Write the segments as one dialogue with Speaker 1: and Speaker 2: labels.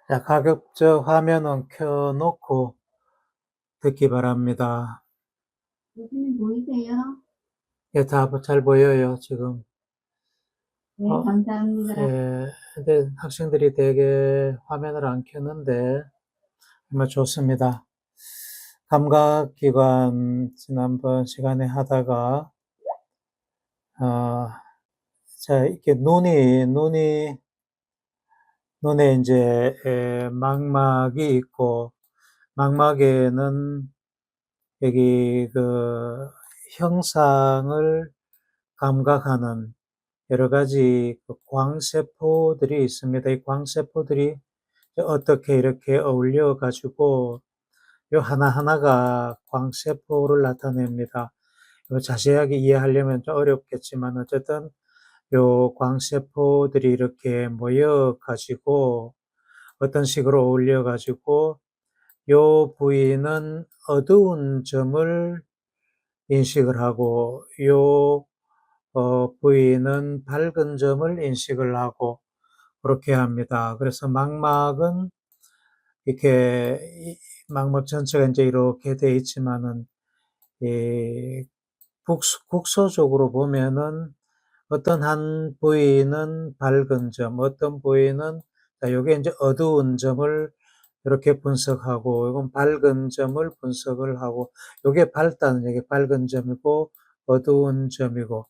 Speaker 1: 자, 가급적 화면은 켜놓고 듣기 바랍니다.
Speaker 2: 교수님 보이세요?
Speaker 1: 예, 다 잘 보여요, 지금.
Speaker 2: 네, 감사합니다.
Speaker 1: 예, 근데 학생들이 되게 화면을 안 켰는데, 정말 좋습니다. 감각기관 지난번 시간에 하다가, 자, 이렇게 눈에 이제, 망막이 있고, 망막에는 여기 그 형상을 감각하는 여러 가지 그 광세포들이 있습니다. 이 광세포들이 어떻게 이렇게 어울려 가지고 요 하나하나가 광세포를 나타냅니다. 자세하게 이해하려면 좀 어렵겠지만 어쨌든 요 광세포들이 이렇게 모여 가지고 어떤 식으로 어울려 가지고 요 부위는 어두운 점을 인식을 하고 요 부위는 밝은 점을 인식을 하고 그렇게 합니다. 그래서 망막은 이렇게 망막 전체가 이제 이렇게 돼 있지만은 이 국소적으로 보면은 어떤 한 부위는 밝은 점, 어떤 부위는 요게 이제 어두운 점을 이렇게 분석하고 이건 밝은 점을 분석을 하고 요게 밝다는 얘기 밝은 점이고 어두운 점이고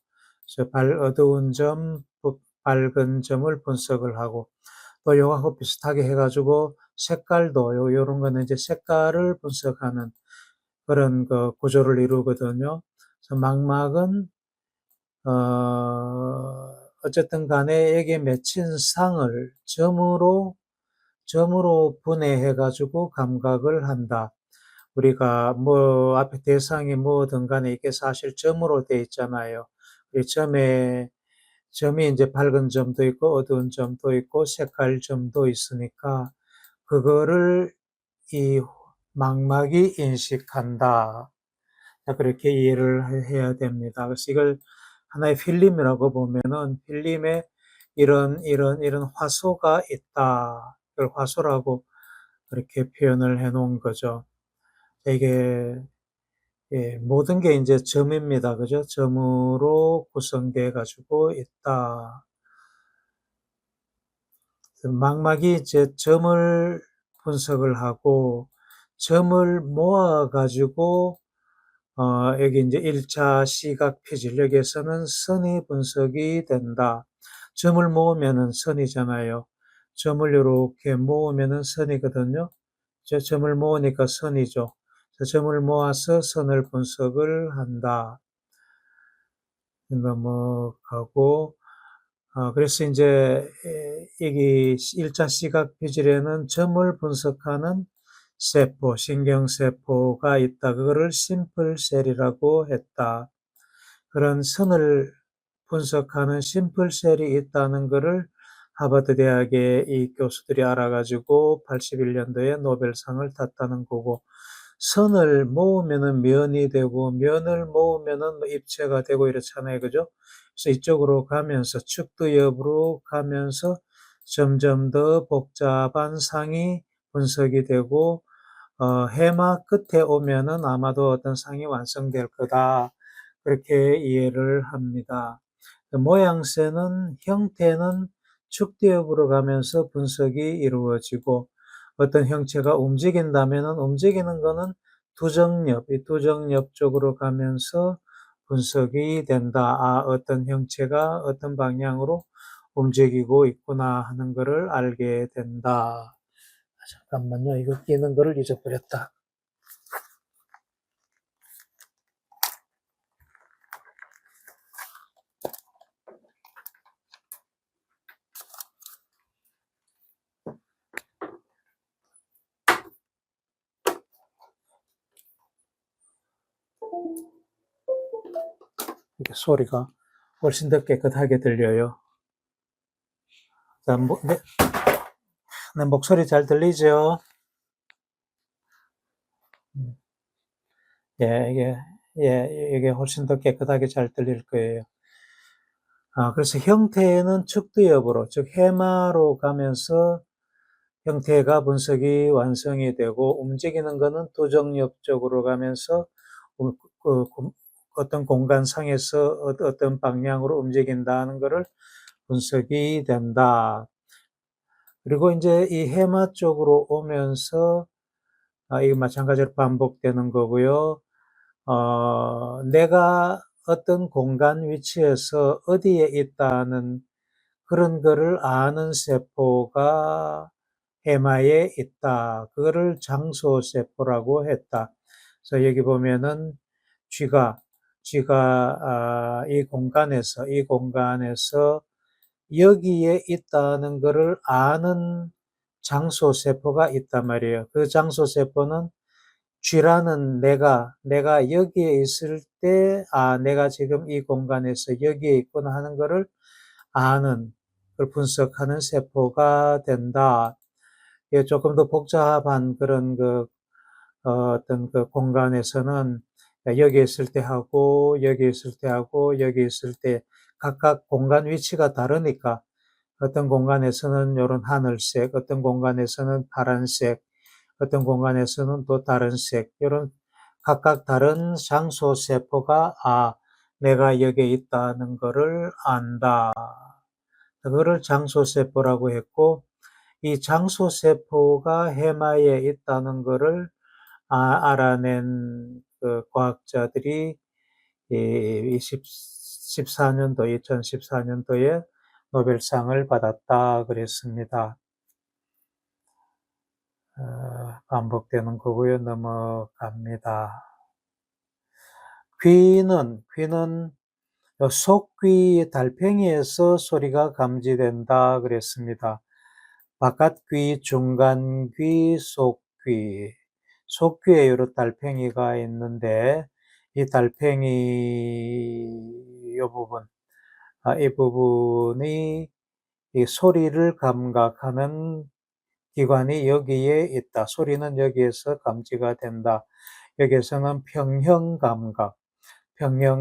Speaker 1: 그래서 어두운 점, 밝은 점을 분석을 하고 또 요거하고 비슷하게 해가지고 색깔도 요런 거는 이제 색깔을 분석하는 그런 그 구조를 이루거든요. 그래서 망막은 어쨌든 간에 여기에 맺힌 상을 점으로 분해해 가지고 감각을 한다. 우리가 뭐 앞에 대상이 뭐든 간에 이게 사실 점으로 돼 있잖아요. 이 점이 이제 밝은 점도 있고 어두운 점도 있고 색깔 점도 있으니까 그거를 이 망막이 인식한다. 그렇게 이해를 해야 됩니다. 그래서 이걸 하나의 필름이라고 보면은 필름에 이런 화소가 있다. 이걸 화소라고 그렇게 표현을 해 놓은 거죠. 이게 예, 모든 게 이제 점입니다. 그죠? 점으로 구성돼 가지고 있다. 망막이 이제 점을 분석을 하고 점을 모아 가지고 여기 이제 1차 시각 표질 여기에서는 선이 분석이 된다. 점을 모으면은 선이잖아요. 점을 이렇게 모으면은 선이거든요. 점을 모으니까 선이죠. 점을 모아서 선을 분석을 한다. 넘어가고, 그래서 이제 여기 1차 시각 표질에는 점을 분석하는 세포, 신경세포가 있다. 그거를 심플셀이라고 했다. 그런 선을 분석하는 심플셀이 있다는 것을 하버드 대학의 이 교수들이 알아가지고 81년도에 노벨상을 탔다는 거고, 선을 모으면은 면이 되고, 면을 모으면은 뭐 입체가 되고 이렇잖아요. 그죠? 그래서 이쪽으로 가면서, 축두엽으로 가면서 점점 더 복잡한 상이 분석이 되고, 해마 끝에 오면은 아마도 어떤 상이 완성될 거다. 그렇게 이해를 합니다. 모양새는, 형태는 축두엽으로 가면서 분석이 이루어지고 어떤 형체가 움직인다면은 움직이는 거는 이 두정엽 쪽으로 가면서 분석이 된다. 어떤 형체가 어떤 방향으로 움직이고 있구나 하는 것을 알게 된다. 잠깐만요. 이거 끼는 거를 잊어버렸다. 이게 소리가 훨씬 더 깨끗하게 들려요. 자, 내 목소리 잘 들리죠? 예, 이게 훨씬 더 깨끗하게 잘 들릴 거예요. 그래서 형태는 축두엽으로, 즉 해마로 가면서 형태가 분석이 완성이 되고 움직이는 거는 두정엽적으로 가면서 어떤 공간상에서 어떤 방향으로 움직인다는 것을 분석이 된다. 그리고 이제 이 해마 쪽으로 오면서 이거 마찬가지로 반복되는 거고요. 내가 어떤 공간 위치에서 어디에 있다는 그런 거를 아는 세포가 해마에 있다. 그거를 장소세포라고 했다. 그래서 여기 보면은 쥐가 이 공간에서 여기에 있다는 것을 아는 장소세포가 있단 말이에요. 그 장소세포는 쥐라는 내가 여기에 있을 때, 내가 지금 이 공간에서 여기에 있구나 하는 것을 아는, 그걸 분석하는 세포가 된다. 예, 조금 더 복잡한 그런 어떤 그 공간에서는 여기 있을 때 하고, 여기 있을 때 하고, 여기 있을 때 각각 공간 위치가 다르니까 어떤 공간에서는 이런 하늘색, 어떤 공간에서는 파란색, 어떤 공간에서는 또 다른 색, 이런 각각 다른 장소 세포가 내가 여기에 있다는 것을 안다. 그거를 장소 세포라고 했고, 이 장소 세포가 해마에 있다는 것을 알아낸 그 과학자들이 이 2014년도에 노벨상을 받았다 그랬습니다. 반복되는 거고요. 넘어갑니다. 귀는 속귀 달팽이에서 소리가 감지된다 그랬습니다. 바깥귀, 중간귀, 속귀. 속귀에 여러 달팽이가 있는데 이 달팽이 이 부분이 이 소리를 감각하는 기관이 여기에 있다. 소리는 여기에서 감지가 된다. 여기에서는 평형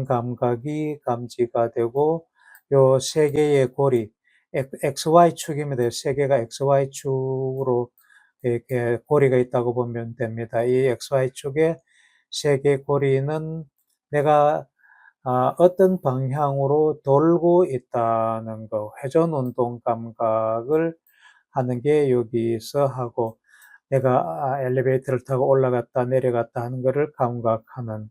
Speaker 1: 감각이 감지가 되고 요 세 개의 고리, XY축입니다. 세 개가 XY축으로 이렇게 고리가 있다고 보면 됩니다. 이 XY축의 세 개 고리는 내가 어떤 방향으로 돌고 있다는 거, 회전 운동 감각을 하는 게 여기서 하고, 내가 엘리베이터를 타고 올라갔다 내려갔다 하는 것을 감각하는,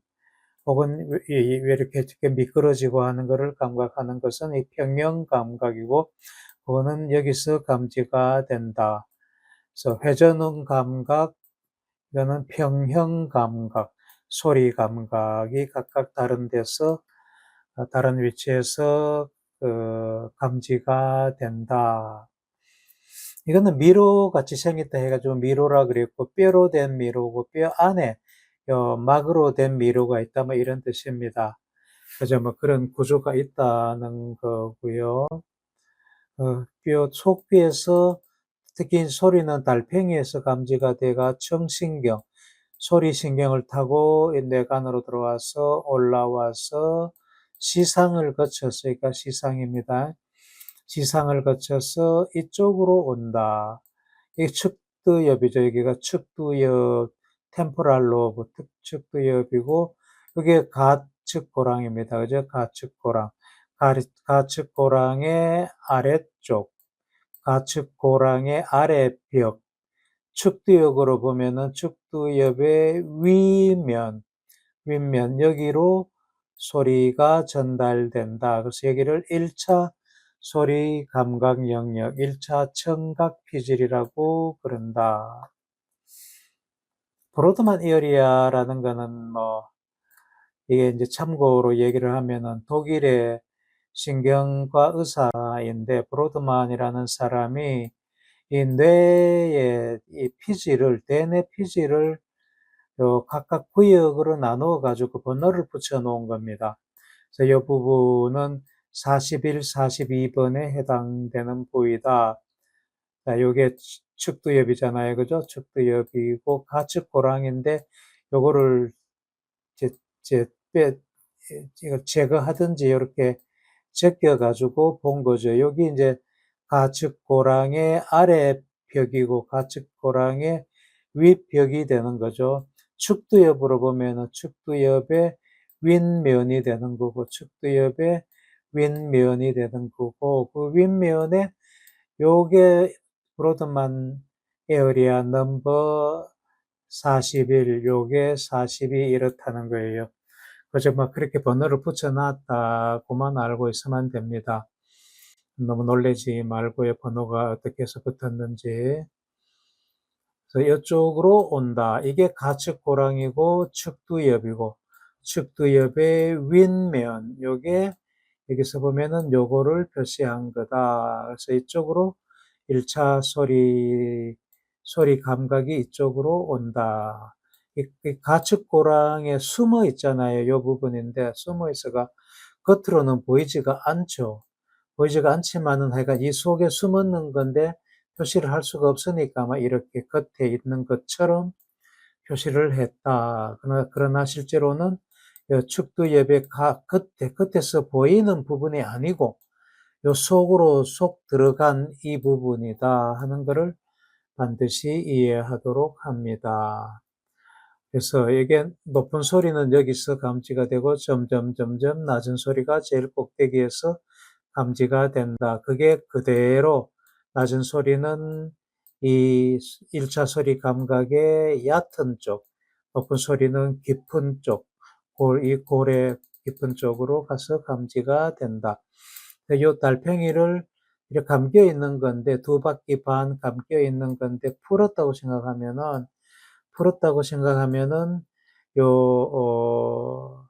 Speaker 1: 혹은 왜 이렇게 미끄러지고 하는 것을 감각하는 것은 이 평형 감각이고, 그거는 여기서 감지가 된다. 그래서 회전음 감각, 이거는 평형 감각, 소리 감각이 각각 다른 데서, 다른 위치에서 감지가 된다. 이거는 미로 같이 생겼다 해가지고 미로라 그랬고, 뼈로 된 미로고, 뼈 안에 막으로 된 미로가 있다, 뭐 이런 뜻입니다. 그죠? 뭐 그런 구조가 있다는 거고요. 뼈 속뼈에서 특히 소리는 달팽이에서 감지가 돼가 청신경, 소리신경을 타고 뇌관으로 들어와서 올라와서 시상을 거쳐서, 그러니까 시상입니다. 시상을 거쳐서 이쪽으로 온다. 이 측두엽이죠. 여기가 측두엽, 템포랄 로브, 측두엽이고, 이게 가측고랑입니다. 그죠? 가측고랑. 가측고랑의 아래쪽, 가측고랑의 아래벽, 측두엽으로 보면은 측두엽의 윗면, 여기로 소리가 전달된다. 그래서 여기를 1차 소리 감각 영역, 1차 청각 피질이라고 그런다. 브로드만 에어리아라는 거는 이게 이제 참고로 얘기를 하면은 독일의 신경과 의사인데, 브로드만이라는 사람이 이 뇌의 이 피질을, 대뇌 피질을 각각 구역으로 나누어 가지고 번호를 붙여 놓은 겁니다. 그래서 이 부분은 41, 42번에 해당되는 부위다. 자, 요게 측두엽이잖아요. 그죠? 측두엽이고 가측고랑인데 요거를 이거 제거하든지 이렇게 제껴 가지고 본 거죠. 여기 이제 가측고랑의 아래 윗벽이고 가축고랑의 윗벽이 되는 거죠. 축두엽으로 보면은 축두엽의 윗면이 되는 거고 축두엽의 윗면이 되는 거고 그 윗면에 요게 브로드만 에어리아 넘버 41 요게 42 이렇다는 거예요. 그저 뭐 그렇게 번호를 붙여놨다고만 알고 있으면 됩니다. 너무 놀라지 말고요. 번호가 어떻게 해서 붙었는지. 그래서 이쪽으로 온다. 이게 가축고랑이고 축두엽이고 축두엽의 윗면 요게 여기서 보면은 요거를 표시한 거다. 그래서 이쪽으로 1차 소리 감각이 이쪽으로 온다. 이 가축고랑에 숨어 있잖아요. 요 부분인데 숨어 있어가 겉으로는 보이지가 않죠. 보이지가 않지만은 하여간 이 속에 숨었는 건데 표시를 할 수가 없으니까 아마 이렇게 겉에 있는 것처럼 표시를 했다. 그러나 실제로는 축두엽의 겉에서 보이는 부분이 아니고 요 속으로 속 들어간 이 부분이다 하는 것을 반드시 이해하도록 합니다. 그래서 이게 높은 소리는 여기서 감지가 되고 점점 낮은 소리가 제일 꼭대기에서 감지가 된다. 그게 그대로 낮은 소리는 이 1차 소리 감각의 얕은 쪽, 높은 소리는 깊은 쪽, 이 골의 깊은 쪽으로 가서 감지가 된다. 이 달팽이를 이렇게 감겨 있는 건데 두 바퀴 반 감겨 있는 건데 풀었다고 생각하면은 요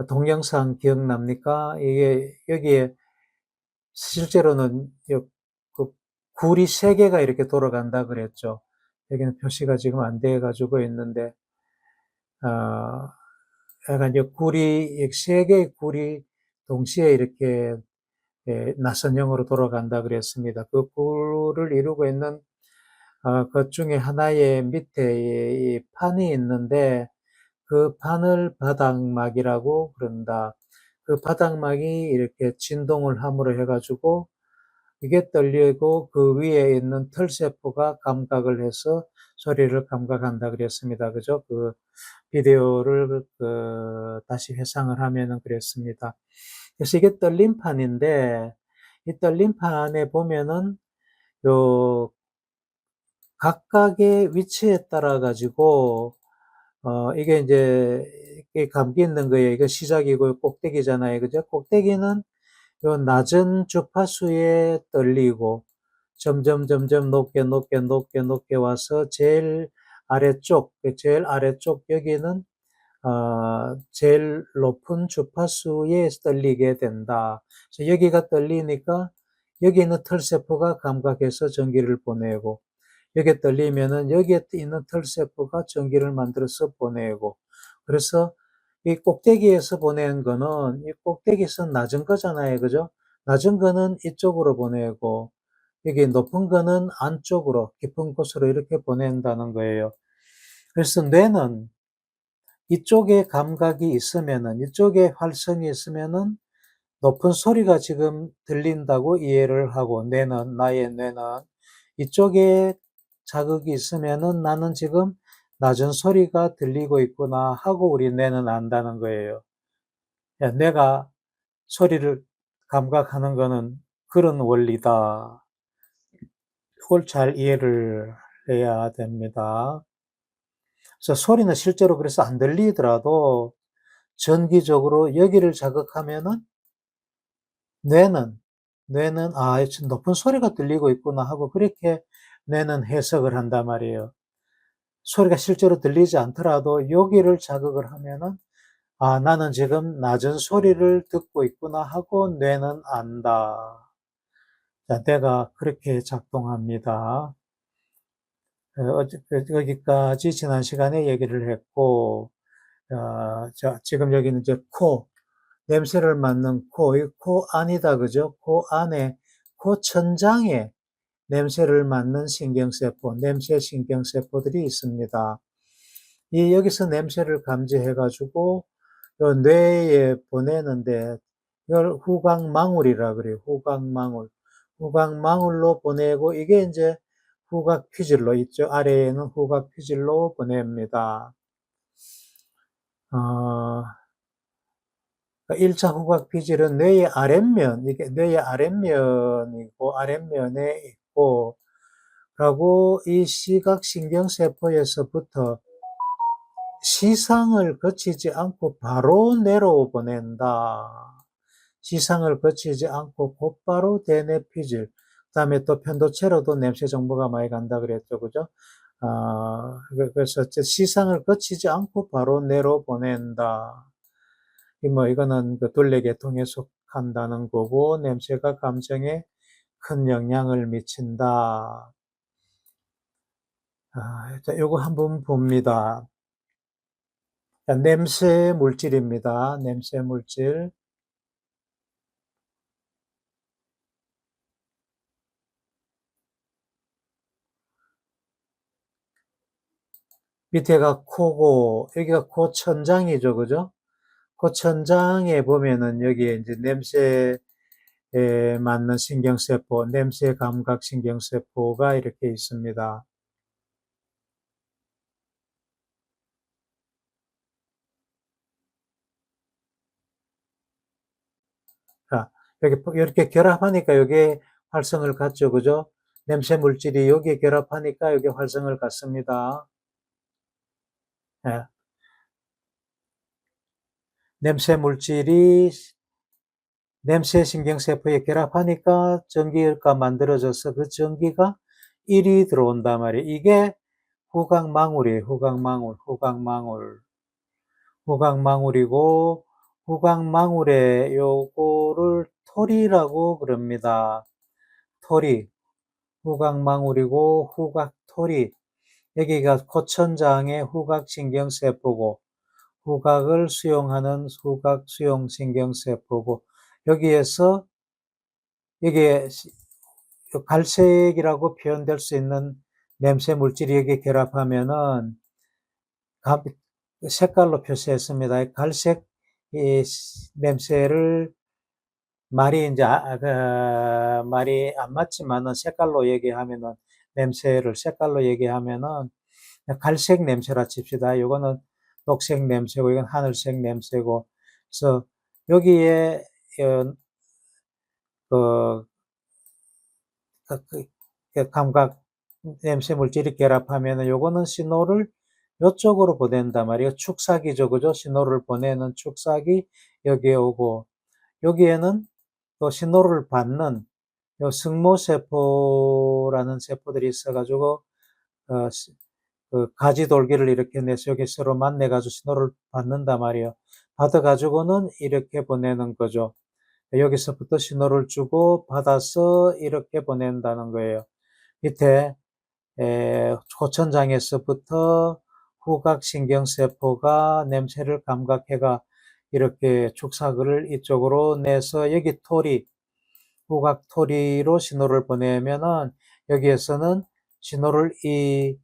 Speaker 1: 동영상 기억납니까? 이게 여기에 실제로는 그 굴이 세 개가 이렇게 돌아간다 그랬죠. 여기는 표시가 지금 안 돼 가지고 있는데 어, 약간 굴이 세 개의 굴이 동시에 이렇게 나선형으로 돌아간다 그랬습니다. 그 굴을 이루고 있는 것 중에 하나의 밑에 이 판이 있는데 그 판을 바닥막이라고 그런다. 그 바닥막이 이렇게 진동을 함으로 해가지고 이게 떨리고 그 위에 있는 털세포가 감각을 해서 소리를 감각한다 그랬습니다. 그죠? 그 비디오를 다시 회상을 하면은 그랬습니다. 그래서 이게 떨림판인데 이 떨림판에 보면은 요 각각의 위치에 따라 가지고 이게 이제 이게 감기 있는 거예요. 이거 시작이고 꼭대기잖아요. 그죠? 꼭대기는 요 낮은 주파수에 떨리고 점점 높게 와서 제일 아래쪽 여기는 제일 높은 주파수에 떨리게 된다. 그래서 여기가 떨리니까 여기 있는 털세포가 감각해서 전기를 보내고 여기에 떨리면은 여기에 있는 털세포가 전기를 만들어서 보내고 그래서 이 꼭대기에서 보내는 거는 이 꼭대기에서 낮은 거잖아요. 그죠? 낮은 거는 이쪽으로 보내고 여기 높은 거는 안쪽으로 깊은 곳으로 이렇게 보낸다는 거예요. 그래서 뇌는 이쪽에 감각이 있으면은 이쪽에 활성이 있으면은 높은 소리가 지금 들린다고 이해를 하고 나의 뇌는 이쪽에 자극이 있으면은 나는 지금 낮은 소리가 들리고 있구나 하고 우리 뇌는 안다는 거예요. 뇌가 소리를 감각하는 거는 그런 원리다. 그걸 잘 이해를 해야 됩니다. 그래서 소리는 실제로 그래서 안 들리더라도 전기적으로 여기를 자극하면은 뇌는 높은 소리가 들리고 있구나 하고 그렇게 뇌는 해석을 한단 말이에요. 소리가 실제로 들리지 않더라도 여기를 자극을 하면은 나는 지금 낮은 소리를 듣고 있구나 하고 뇌는 안다. 자, 뇌가 그렇게 작동합니다. 여기까지 지난 시간에 얘기를 했고, 자, 지금 여기는 이제 냄새를 맡는 이 코 안이다, 그죠? 코 안에, 코 천장에 냄새를 맡는 신경세포, 냄새 신경세포들이 있습니다. 여기서 냄새를 감지해가지고, 요 뇌에 보내는데, 이걸 후각망울이라 그래요. 후각망울. 후각망울로 보내고 이게 이제 후각피질로 있죠. 아래에는 후각피질로 보냅니다. 1차 후각피질은 뇌의 아랫면, 이게 뇌의 아랫면이고, 아랫면에 있고, 그리고 이 시각신경세포에서부터 시상을 거치지 않고 바로 뇌로 보낸다. 시상을 거치지 않고 곧바로 대뇌피질. 그다음에 또 편도체로도 냄새 정보가 많이 간다 그랬죠, 그죠? 그래서 시상을 거치지 않고 바로 뇌로 보낸다. 이거는 그 둘레계통에 속한다는 거고, 냄새가 감정에 큰 영향을 미친다. 자, 요거 한번 봅니다. 자, 냄새 물질입니다. 냄새 물질. 밑에가 코고, 여기가 코 천장이죠, 그죠? 코 천장에 보면은 여기에 이제 냄새에 맞는 신경세포, 냄새 감각 신경세포가 이렇게 있습니다. 자, 여기 이렇게 결합하니까 여기에 활성을 갖죠, 그죠? 냄새 물질이 여기에 결합하니까 여기 활성을 갖습니다. 예. 냄새 물질이 냄새 신경세포에 결합하니까 전기가 만들어져서 그 전기가 1이 들어온단 말이에요. 이게 후각망울이에요. 후각망울이고, 후각망울에 요거를 토리라고 그럽니다. 토리. 후각망울이고, 후각토리. 여기가 코천장의 후각신경세포고, 후각을 수용하는 후각수용신경세포고, 여기에서, 여기에 갈색이라고 표현될 수 있는 냄새 물질이 여기 결합하면은, 색깔로 표시했습니다. 갈색 냄새를 말이 이제 말이 안 맞지만은 색깔로 얘기하면은 냄새를 색깔로 얘기하면은 갈색 냄새라 칩시다. 이거는 녹색 냄새고 이건 하늘색 냄새고 그래서 여기에 그, 감각 냄새 물질이 결합하면은 요거는 신호를 요쪽으로 보낸단 말이에요. 축삭이죠. 그죠? 신호를 보내는 축삭이 여기에 오고, 여기에는 또 신호를 받는 요 승모세포라는 세포들이 있어가지고, 어, 그 가지돌기를 이렇게 내서 여기 서로 만나가지고 신호를 받는단 말이에요. 받아가지고는 이렇게 보내는 거죠. 여기서부터 신호를 주고 받아서 이렇게 보낸다는 거예요. 밑에 초천장에서부터 후각신경세포가 냄새를 감각해가 이렇게 축사글을 이쪽으로 내서 여기 토리, 후각토리로 신호를 보내면은 여기에서는 신호를 이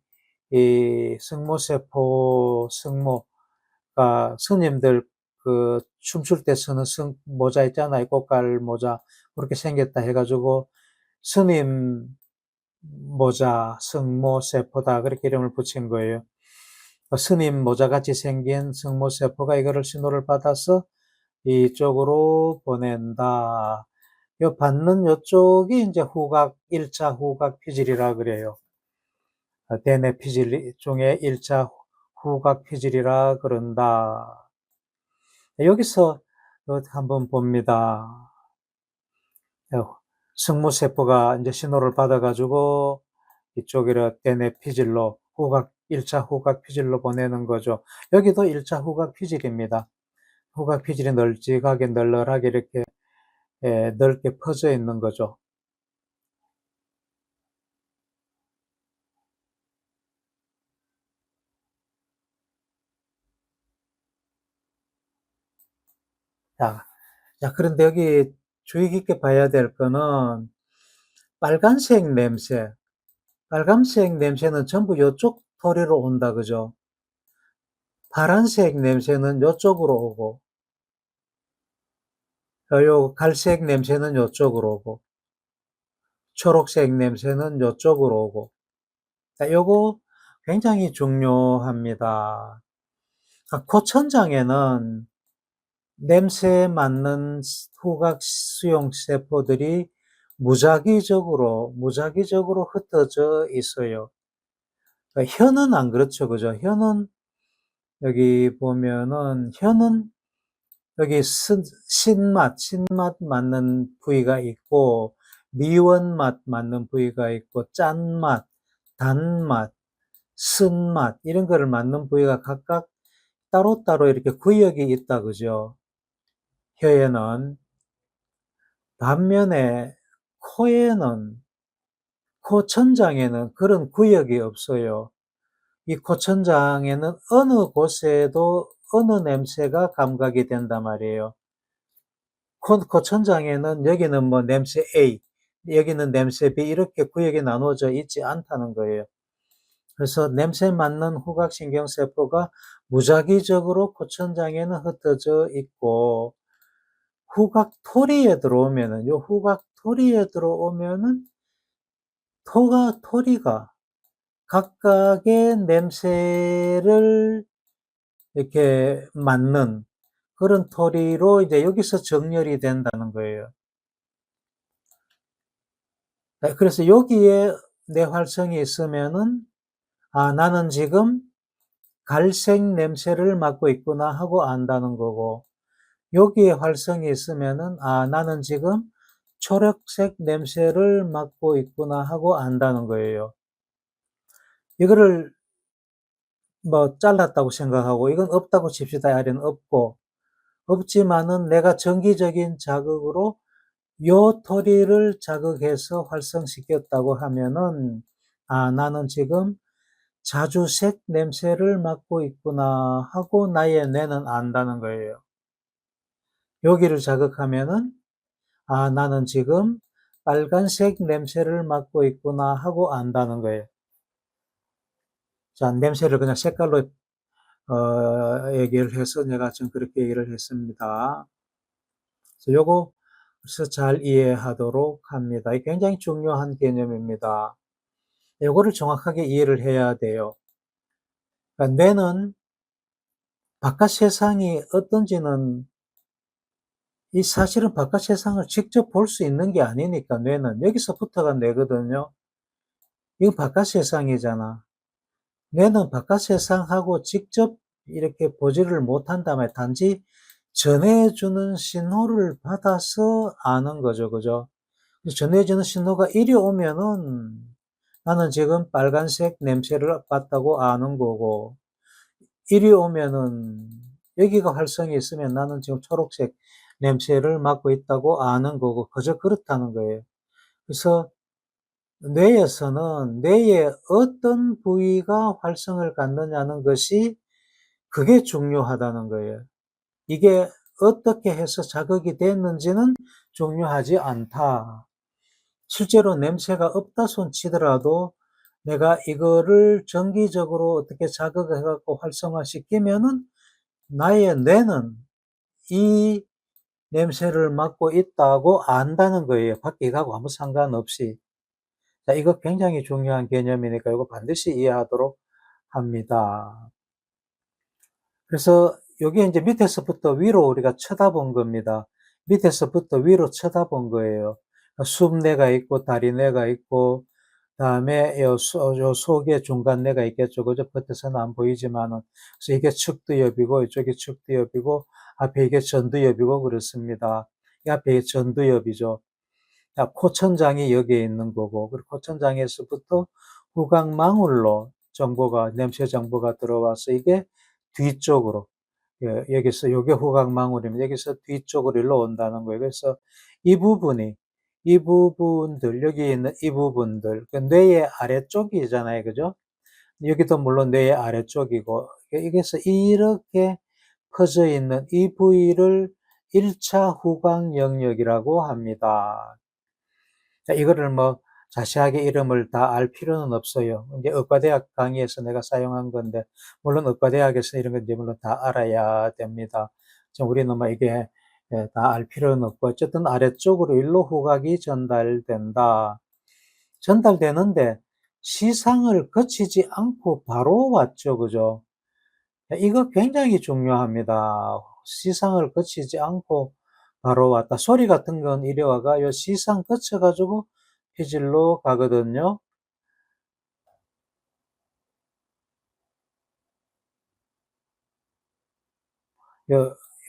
Speaker 1: 승모가 스님들 그 춤출 때 쓰는 모자 있잖아요. 꽃갈 모자. 그렇게 생겼다 해가지고 스님 모자, 승모세포다. 그렇게 이름을 붙인 거예요. 스님 모자같이 생긴 승모세포가 이거를 신호를 받아서 이쪽으로 보낸다. 요 받는 요쪽이 이제 1차 후각 피질이라 그래요. 대뇌 피질 중에 1차 후각 피질이라 그런다. 여기서 한번 봅니다. 승모세포가 이제 신호를 받아가지고 이쪽으로 대뇌 피질로 1차 후각 피질로 보내는 거죠. 여기도 1차 후각 피질입니다. 후각 피질이 널찍하게 널널하게 이렇게 넓게 퍼져 있는 거죠. 자, 그런데 여기 주의 깊게 봐야 될 거는 빨간색 냄새. 빨간색 냄새는 전부 이쪽 토리로 온다, 그죠? 파란색 냄새는 이쪽으로 오고, 요 갈색 냄새는 이쪽으로 오고, 초록색 냄새는 요쪽으로 오고. 요거 굉장히 중요합니다. 코천장에는 냄새에 맞는 후각 수용 세포들이 무작위적으로 흩어져 있어요. 혀는 안 그렇죠. 그죠? 혀는 여기 보면은 혀는 여기 신맛 맞는 부위가 있고 미원맛 맞는 부위가 있고 짠맛, 단맛, 쓴맛 이런 거를 맞는 부위가 각각 따로따로 이렇게 구역이 있다. 그죠? 혀에는. 반면에 코에는 코천장에는 그런 구역이 없어요. 이 코천장에는 어느 곳에도 어느 냄새가 감각이 된단 말이에요. 코천장에는 여기는 뭐 냄새 A, 여기는 냄새 B 이렇게 구역이 나누어져 있지 않다는 거예요. 그래서 냄새 맡는 후각신경세포가 무작위적으로 코천장에는 흩어져 있고 후각토리에 들어오면은 요 후각토리에 들어오면은 토리가 각각의 냄새를 이렇게 맡는 그런 토리로 이제 여기서 정렬이 된다는 거예요. 그래서 여기에 내 활성이 있으면은 나는 지금 갈색 냄새를 맡고 있구나 하고 안다는 거고 여기에 활성이 있으면은 나는 지금 초록색 냄새를 맡고 있구나 하고 안다는 거예요. 이거를 뭐 잘랐다고 생각하고 이건 없다고 칩시다. 아래는 없지만은 내가 정기적인 자극으로 요 토리를 자극해서 활성시켰다고 하면은 나는 지금 자주색 냄새를 맡고 있구나 하고 나의 뇌는 안다는 거예요. 여기를 자극하면은 나는 지금 빨간색 냄새를 맡고 있구나 하고 안다는 거예요. 자, 냄새를 그냥 색깔로 얘기를 해서 내가 지금 그렇게 얘기를 했습니다. 그래서 요거 그래서 잘 이해하도록 합니다. 이게 굉장히 중요한 개념입니다. 요거를 정확하게 이해를 해야 돼요. 그러니까 뇌는 바깥 세상이 어떤지는 이 사실은 바깥 세상을 직접 볼 수 있는 게 아니니까 뇌는 여기서부터가 뇌거든요. 이건 바깥 세상이잖아. 뇌는 바깥 세상하고 직접 이렇게 보지를 못한다면 단지 전해주는 신호를 받아서 아는 거죠. 그죠? 전해주는 신호가 이리 오면은 나는 지금 빨간색 냄새를 맡다고 아는 거고, 이리 오면은 여기가 활성이 있으면 나는 지금 초록색 냄새를 맡고 있다고 아는 거고, 그저 그렇다는 거예요. 그래서 뇌에서는 뇌의 어떤 부위가 활성을 갖느냐는 것이 그게 중요하다는 거예요. 이게 어떻게 해서 자극이 됐는지는 중요하지 않다. 실제로 냄새가 없다 손 치더라도 내가 이거를 정기적으로 어떻게 자극해 갖고 활성화시키면은 나의 뇌는 이 냄새를 맡고 있다고 안다는 거예요. 밖에 가고 아무 상관없이. 자, 이거 굉장히 중요한 개념이니까 이거 반드시 이해하도록 합니다. 그래서 여기 이제 밑에서부터 위로 우리가 쳐다본 겁니다. 밑에서부터 위로 쳐다본 거예요. 숲내가 있고 다리내가 있고 그다음에 요 속에 중간내가 있겠죠. 그죠? 겉에서는 안 보이지만은 그래서 이게 측두엽이고 이쪽이 측두엽이고 앞에 이게 전두엽이고 그렇습니다. 이 앞에 이게 전두엽이죠. 자, 코천장이 여기에 있는 거고 그리고 코천장에서부터 후각망울로 정보가 냄새 정보가 들어와서 이게 뒤쪽으로 여기서 요게 후각망울이면 여기서 뒤쪽으로 일로 온다는 거예요. 그래서 이 부분이 이 부분들 여기 있는 이 부분들 그 뇌의 아래쪽이잖아요. 그죠? 여기도 물론 뇌의 아래쪽이고 여기서 이렇게 퍼져 있는 이 부위를 1차 후각 영역이라고 합니다. 자, 이거를 뭐 자세하게 이름을 다 알 필요는 없어요. 이제 의과대학 강의에서 내가 사용한 건데, 물론 의과대학에서 이런 건 이제 물론 다 알아야 됩니다. 지금 우리는 뭐 이게 다 알 필요는 없고, 어쨌든 아래쪽으로 일로 후각이 전달된다. 전달되는데 시상을 거치지 않고 바로 왔죠. 그죠? 이거 굉장히 중요합니다. 시상을 거치지 않고 바로 왔다. 소리 같은 건 이리 와가 요 시상 거쳐가지고 피질로 가거든요.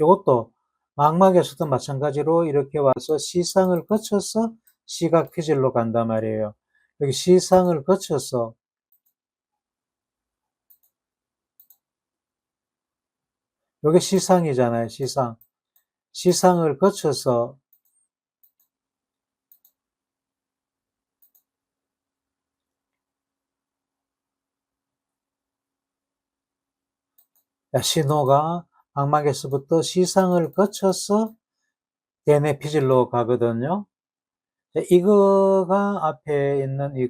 Speaker 1: 요것도 망막에서도 마찬가지로 이렇게 와서 시상을 거쳐서 시각 피질로 간단 말이에요. 여기 시상을 거쳐서 요게 시상이잖아요. 시상. 시상을 거쳐서 신호가 망막에서부터 시상을 거쳐서 대뇌 피질로 가거든요. 이거가 앞에 있는 이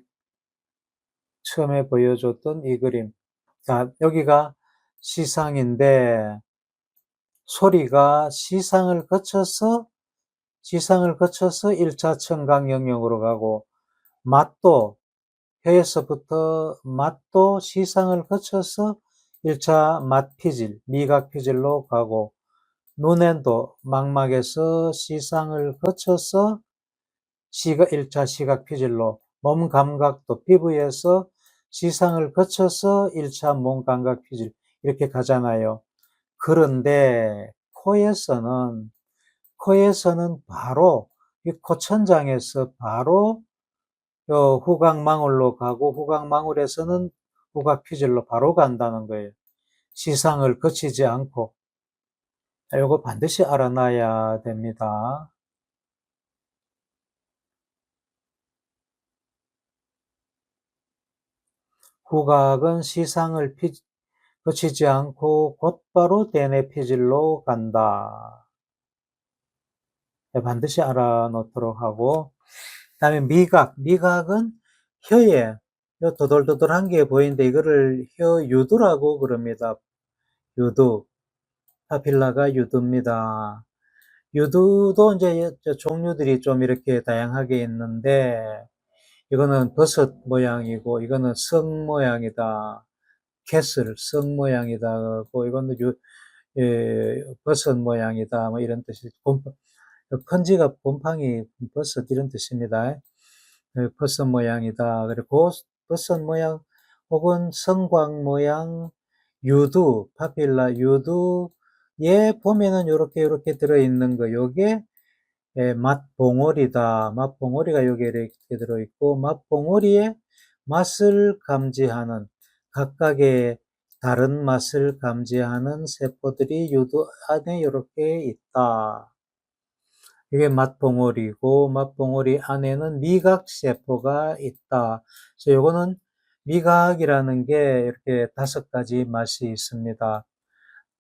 Speaker 1: 처음에 보여줬던 이 그림. 자, 여기가 시상인데 소리가 시상을 거쳐서 1차 청각 영역으로 가고 맛도 혀에서부터 맛도 시상을 거쳐서 1차 맛 피질, 미각 피질로 가고 눈에도 망막에서 시상을 거쳐서 1차 시각 피질로 몸 감각도 피부에서 시상을 거쳐서 1차 몸 감각 피질 이렇게 가잖아요. 그런데 코에서는 바로 이 코천장에서 바로 후각망울로 가고 후각망울에서는 후각 피질로 바로 간다는 거예요. 시상을 거치지 않고. 이거 반드시 알아놔야 됩니다. 후각은 시상을 거치지 않고 곧바로 대뇌 피질로 간다. 반드시 알아놓도록 하고, 그다음에 미각은 혀에 요 도돌도돌한 게 보이는데 이거를 혀 유두라고 그럽니다. 유두. 파필라가 유두입니다. 유두도 이제 종류들이 좀 이렇게 다양하게 있는데 이거는 버섯 모양이고 이거는 성 모양이다. 캐슬 성 모양이다. 고 이거는 버섯 모양이다. 뭐 이런 뜻이 편지가 곰팡이 버섯 이런 뜻입니다. 버섯 모양이다. 그리고 버섯 모양 혹은 성광 모양 유두, 파필라 유두에 보면은 요렇게 들어있는 거, 요게 맛봉오리다. 맛봉오리가 여기에 이렇게 들어있고, 맛봉오리에 맛을 감지하는, 각각의 다른 맛을 감지하는 세포들이 유두 안에 이렇게 있다. 이게 맛봉오리고, 맛봉오리 안에는 미각세포가 있다. 그래서 요거는 미각이라는 게 이렇게 5가지 맛이 있습니다.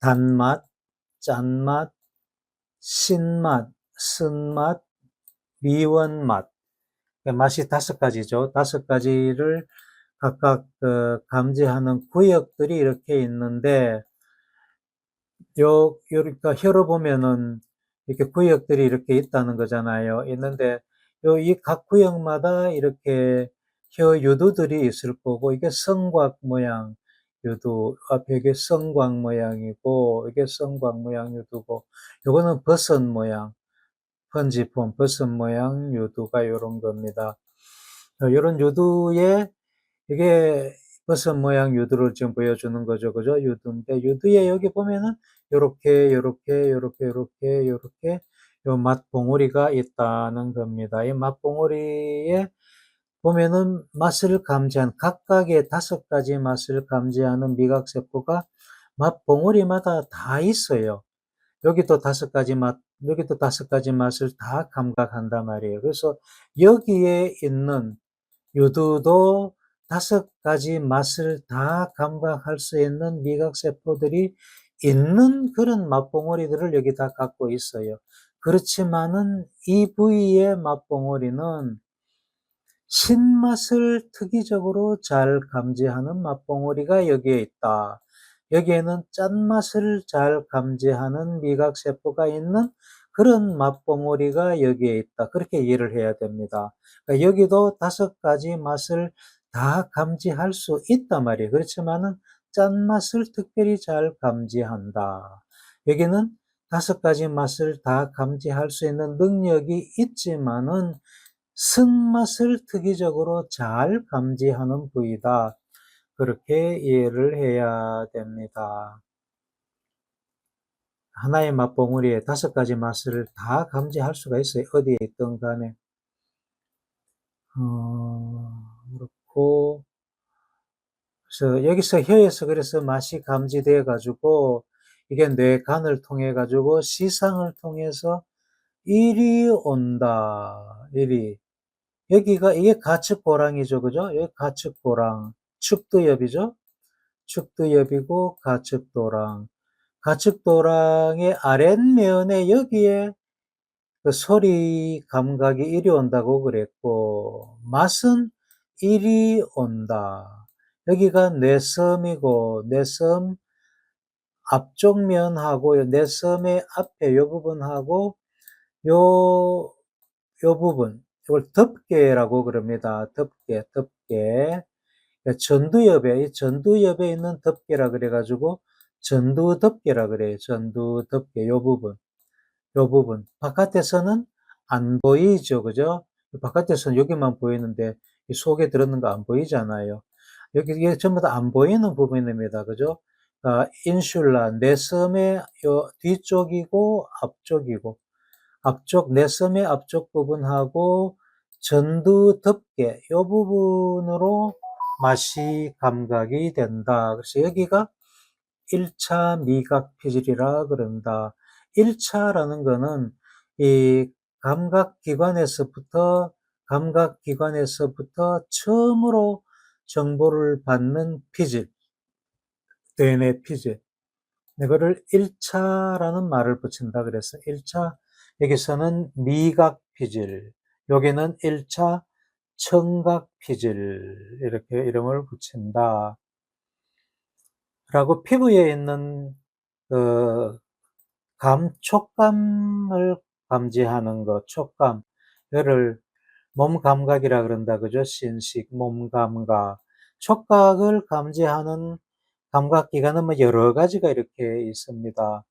Speaker 1: 단맛, 짠맛, 신맛, 쓴맛, 미원맛. 맛이 5가지죠. 5가지를 각각 감지하는 구역들이 이렇게 있는데, 그러니까 혀로 보면은 이렇게 구역들이 이렇게 있다는 거잖아요. 있는데, 이 각 구역마다 이렇게 혀 유두들이 있을 거고, 이게 성곽 모양 유두, 앞에 이게 성곽 모양이고, 이게 성곽 모양 유두고, 요거는 버섯 모양, 편지폼, 버섯 모양 유두가 요런 겁니다. 요런 유두에 이게 버섯 모양 유두를 지금 보여주는 거죠. 그죠? 유두인데, 유두에 여기 보면은, 요렇게 요 맛봉오리가 있다는 겁니다. 이 맛봉오리에 보면은 맛을 감지한, 각각의 5가지 맛을 감지하는 미각세포가 맛봉오리마다 다 있어요. 여기도 5가지 맛, 여기도 5가지 맛을 다 감각한단 말이에요. 그래서 여기에 있는 유두도 5가지 맛을 다 감각할 수 있는 미각세포들이 있는 그런 맛봉오리들을 여기 다 갖고 있어요. 그렇지만은 이 부위의 맛봉오리는 신맛을 특이적으로 잘 감지하는 맛봉오리가 여기에 있다. 여기에는 짠맛을 잘 감지하는 미각세포가 있는 그런 맛봉우리가 여기에 있다. 그렇게 이해를 해야 됩니다. 그러니까 여기도 5가지 맛을 다 감지할 수 있단 말이에요. 그렇지만은 짠맛을 특별히 잘 감지한다. 여기는 5가지 맛을 다 감지할 수 있는 능력이 있지만은 쓴맛을 특이적으로 잘 감지하는 부위다. 그렇게 이해를 해야 됩니다. 하나의 맛봉우리에 5가지 맛을 다 감지할 수가 있어요. 어디에 있든 간에. 그렇고, 그래서 여기서 혀에서 그래서 맛이 감지돼 가지고 이게 뇌간을 통해 가지고 시상을 통해서 일이 온다. 일이. 여기가 이게 가측고랑이죠. 그죠? 여기 가측고랑. 축두엽이죠? 축두엽이고 가측도랑. 가측도랑의 아랫면에 여기에 그 소리 감각이 이리 온다고 그랬고, 맛은 이리 온다. 여기가 뇌섬이고, 뇌섬 앞쪽 면하고, 뇌섬의 앞에 요 부분하고, 요, 요 부분, 이걸 덮개라고 그럽니다. 덮개. 전두엽에, 이 전두엽에 있는 덮개라 그래가지고, 전두덮개라 그래요. 전두덮개, 요 부분. 요 부분. 바깥에서는 안 보이죠. 그죠? 바깥에서는 여기만 보이는데, 이 속에 들었는 거 안 보이잖아요. 여기, 이게 전부 다 안 보이는 부분입니다. 그죠? 인슐라, 내섬의 요 뒤쪽이고, 앞쪽이고, 앞쪽, 내섬의 앞쪽 부분하고, 전두 덮개, 요 부분으로 맛이 감각이 된다. 그래서 여기가 1차 미각 피질이라 그런다. 1차라는 거는 이 감각기관에서부터 처음으로 정보를 받는 피질, 뇌내 피질. 이거를 1차라는 말을 붙인다 그래서 1차, 여기서는 미각 피질, 여기는 1차 청각 피질, 이렇게 이름을 붙인다. 라고 피부에 있는 그 촉감을 감지하는 것, 촉감. 이거를 몸 감각이라 그런다. 그죠? 신식, 몸 감각. 촉각을 감지하는 감각기관은 뭐 여러 가지가 이렇게 있습니다.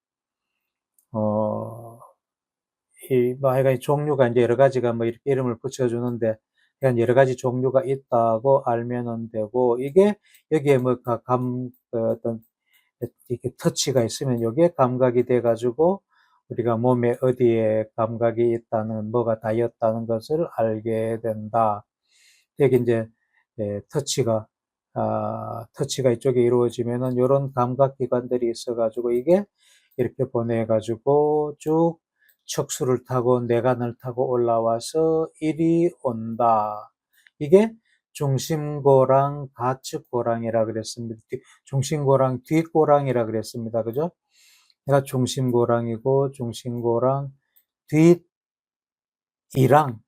Speaker 1: 하여간 종류가 이제 여러 가지가 뭐 이렇게 이름을 붙여주는데, 그냥 여러 가지 종류가 있다고 알면은 되고, 이게 여기에 뭐 어떤 이렇게 터치가 있으면 이게 감각이 돼가지고 우리가 몸에 어디에 감각이 있다는, 뭐가 닿였다는 것을 알게 된다. 여기 이제 터치가 이쪽에 이루어지면은 이런 감각기관들이 있어가지고 이게 이렇게 보내가지고 쭉 척수를 타고 뇌관을 타고 올라와서 이리 온다. 이게 중심고랑 가측고랑이라 그랬습니다. 중심고랑 뒷고랑이라 그랬습니다. 그죠? 내가 중심고랑이고 중심고랑 뒷이랑,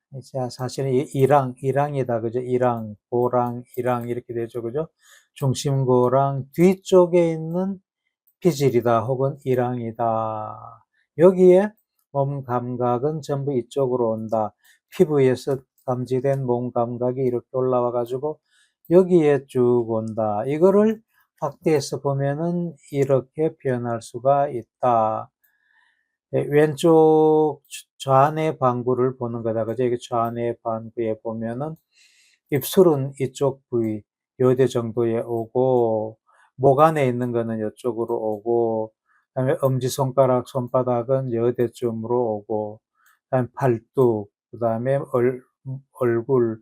Speaker 1: 사실은 이랑이다. 그죠? 이랑, 고랑, 이랑 이렇게 되죠. 그죠? 중심고랑 뒤쪽에 있는 피질이다 혹은 이랑이다. 여기에 몸 감각은 전부 이쪽으로 온다. 피부에서 감지된 몸 감각이 이렇게 올라와 가지고 여기에 쭉 온다. 이거를 확대해서 보면은 이렇게 표현할 수가 있다. 왼쪽 좌뇌 방구를 보는 거다. 그죠? 이게 좌뇌 방구에 보면은 입술은 이쪽 부위, 요대 정도에 오고, 목 안에 있는 거는 이쪽으로 오고, 그다음에 엄지손가락, 손바닥은 여대쯤으로 오고, 그다음에 팔뚝, 그다음에 얼굴,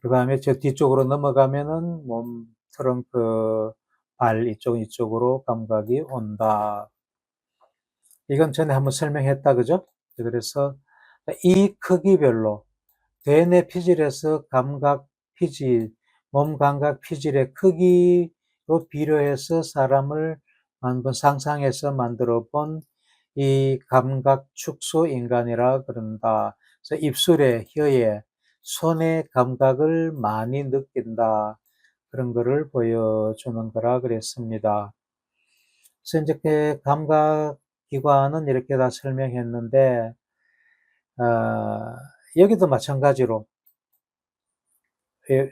Speaker 1: 그다음에 저 뒤쪽으로 넘어가면은 몸, 트렁크, 발 이쪽으로 감각이 온다. 이건 전에 한번 설명했다, 그죠? 그래서 이 크기별로 대뇌 피질에서 몸 감각 피질의 크기로 비료해서 사람을 한번 상상해서 만들어 본 이 감각 축소 인간이라 그런다. 그래서 입술에, 혀에, 손의 감각을 많이 느낀다. 그런 거를 보여주는 거라 그랬습니다. 그래서 이제 그 감각 감각기관은 이렇게 다 설명했는데, 여기도 마찬가지로,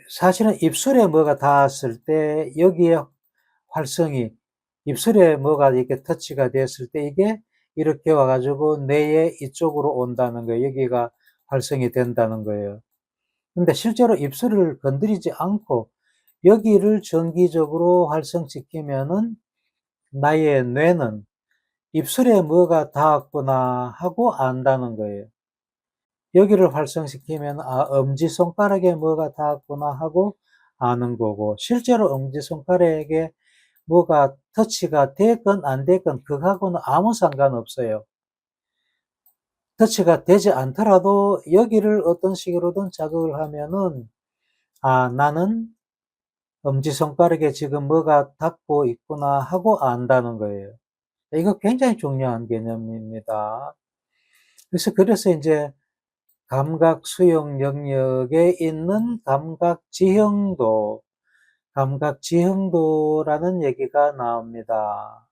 Speaker 1: 사실은 입술에 뭐가 닿았을 때, 여기에 활성이, 입술에 뭐가 이렇게 터치가 됐을 때, 이게 이렇게 와가지고 뇌의 이쪽으로 온다는 거예요. 여기가 활성이 된다는 거예요. 근데 실제로 입술을 건드리지 않고, 여기를 정기적으로 활성시키면은, 나의 뇌는 입술에 뭐가 닿았구나 하고 안다는 거예요. 여기를 활성시키면 엄지손가락에 뭐가 닿았구나 하고 아는 거고, 실제로 엄지손가락에 뭐가 터치가 됐건 안 됐건 그거하고는 아무 상관없어요. 터치가 되지 않더라도 여기를 어떤 식으로든 자극을 하면은 나는 엄지손가락에 지금 뭐가 닿고 있구나 하고 안다는 거예요. 이거 굉장히 중요한 개념입니다. 그래서 이제 감각 수용 영역에 있는 감각 지형도라는 얘기가 나옵니다.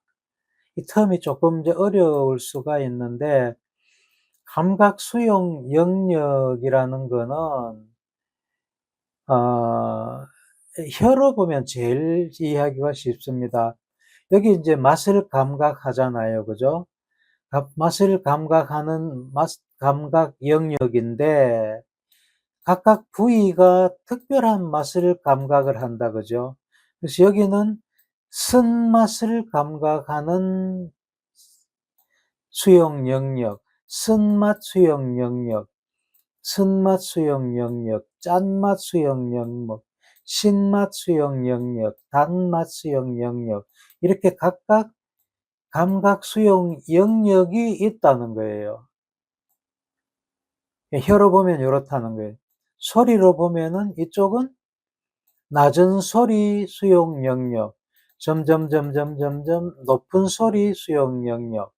Speaker 1: 이 텀이 조금 이제 어려울 수가 있는데, 감각 수용 영역이라는 거는, 혀로 보면 제일 이해하기가 쉽습니다. 여기 이제 맛을 감각하잖아요. 그죠? 맛을 감각하는 감각 영역인데, 각각 부위가 특별한 맛을 감각을 한다. 그죠? 그래서 여기는 쓴맛을 감각하는 수용 영역, 쓴맛 수용 영역, 쓴맛 수용 영역, 짠맛 수용 영역, 신맛 수용 영역, 단맛 수용 영역, 이렇게 각각 감각 수용 영역이 있다는 거예요. 혀로 보면 이렇다는 거예요. 소리로 보면은 이쪽은 낮은 소리 수용 영역, 점점 높은 소리 수용 영역.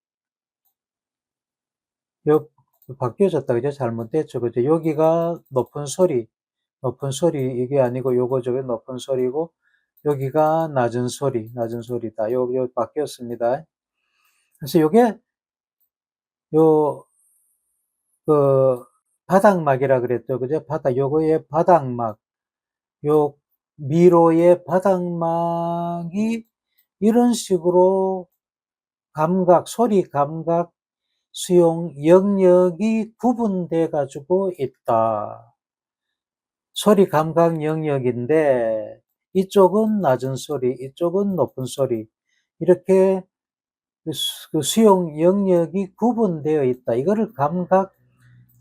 Speaker 1: 바뀌어졌다. 그죠? 잘못됐죠. 그죠? 여기가 높은 소리 이게 아니고 요거 저게 높은 소리고, 여기가 낮은 소리다. 요 바뀌었습니다. 그래서 요게 요 그 바닥막이라 그랬죠. 그죠? 요거의 바닥막, 요 미로의 바닥막이 이런 식으로 소리 감각 수용 영역이 구분돼 가지고 있다. 소리 감각 영역인데, 이쪽은 낮은 소리, 이쪽은 높은 소리, 이렇게 그 수용 영역이 구분되어 있다. 이거를 감각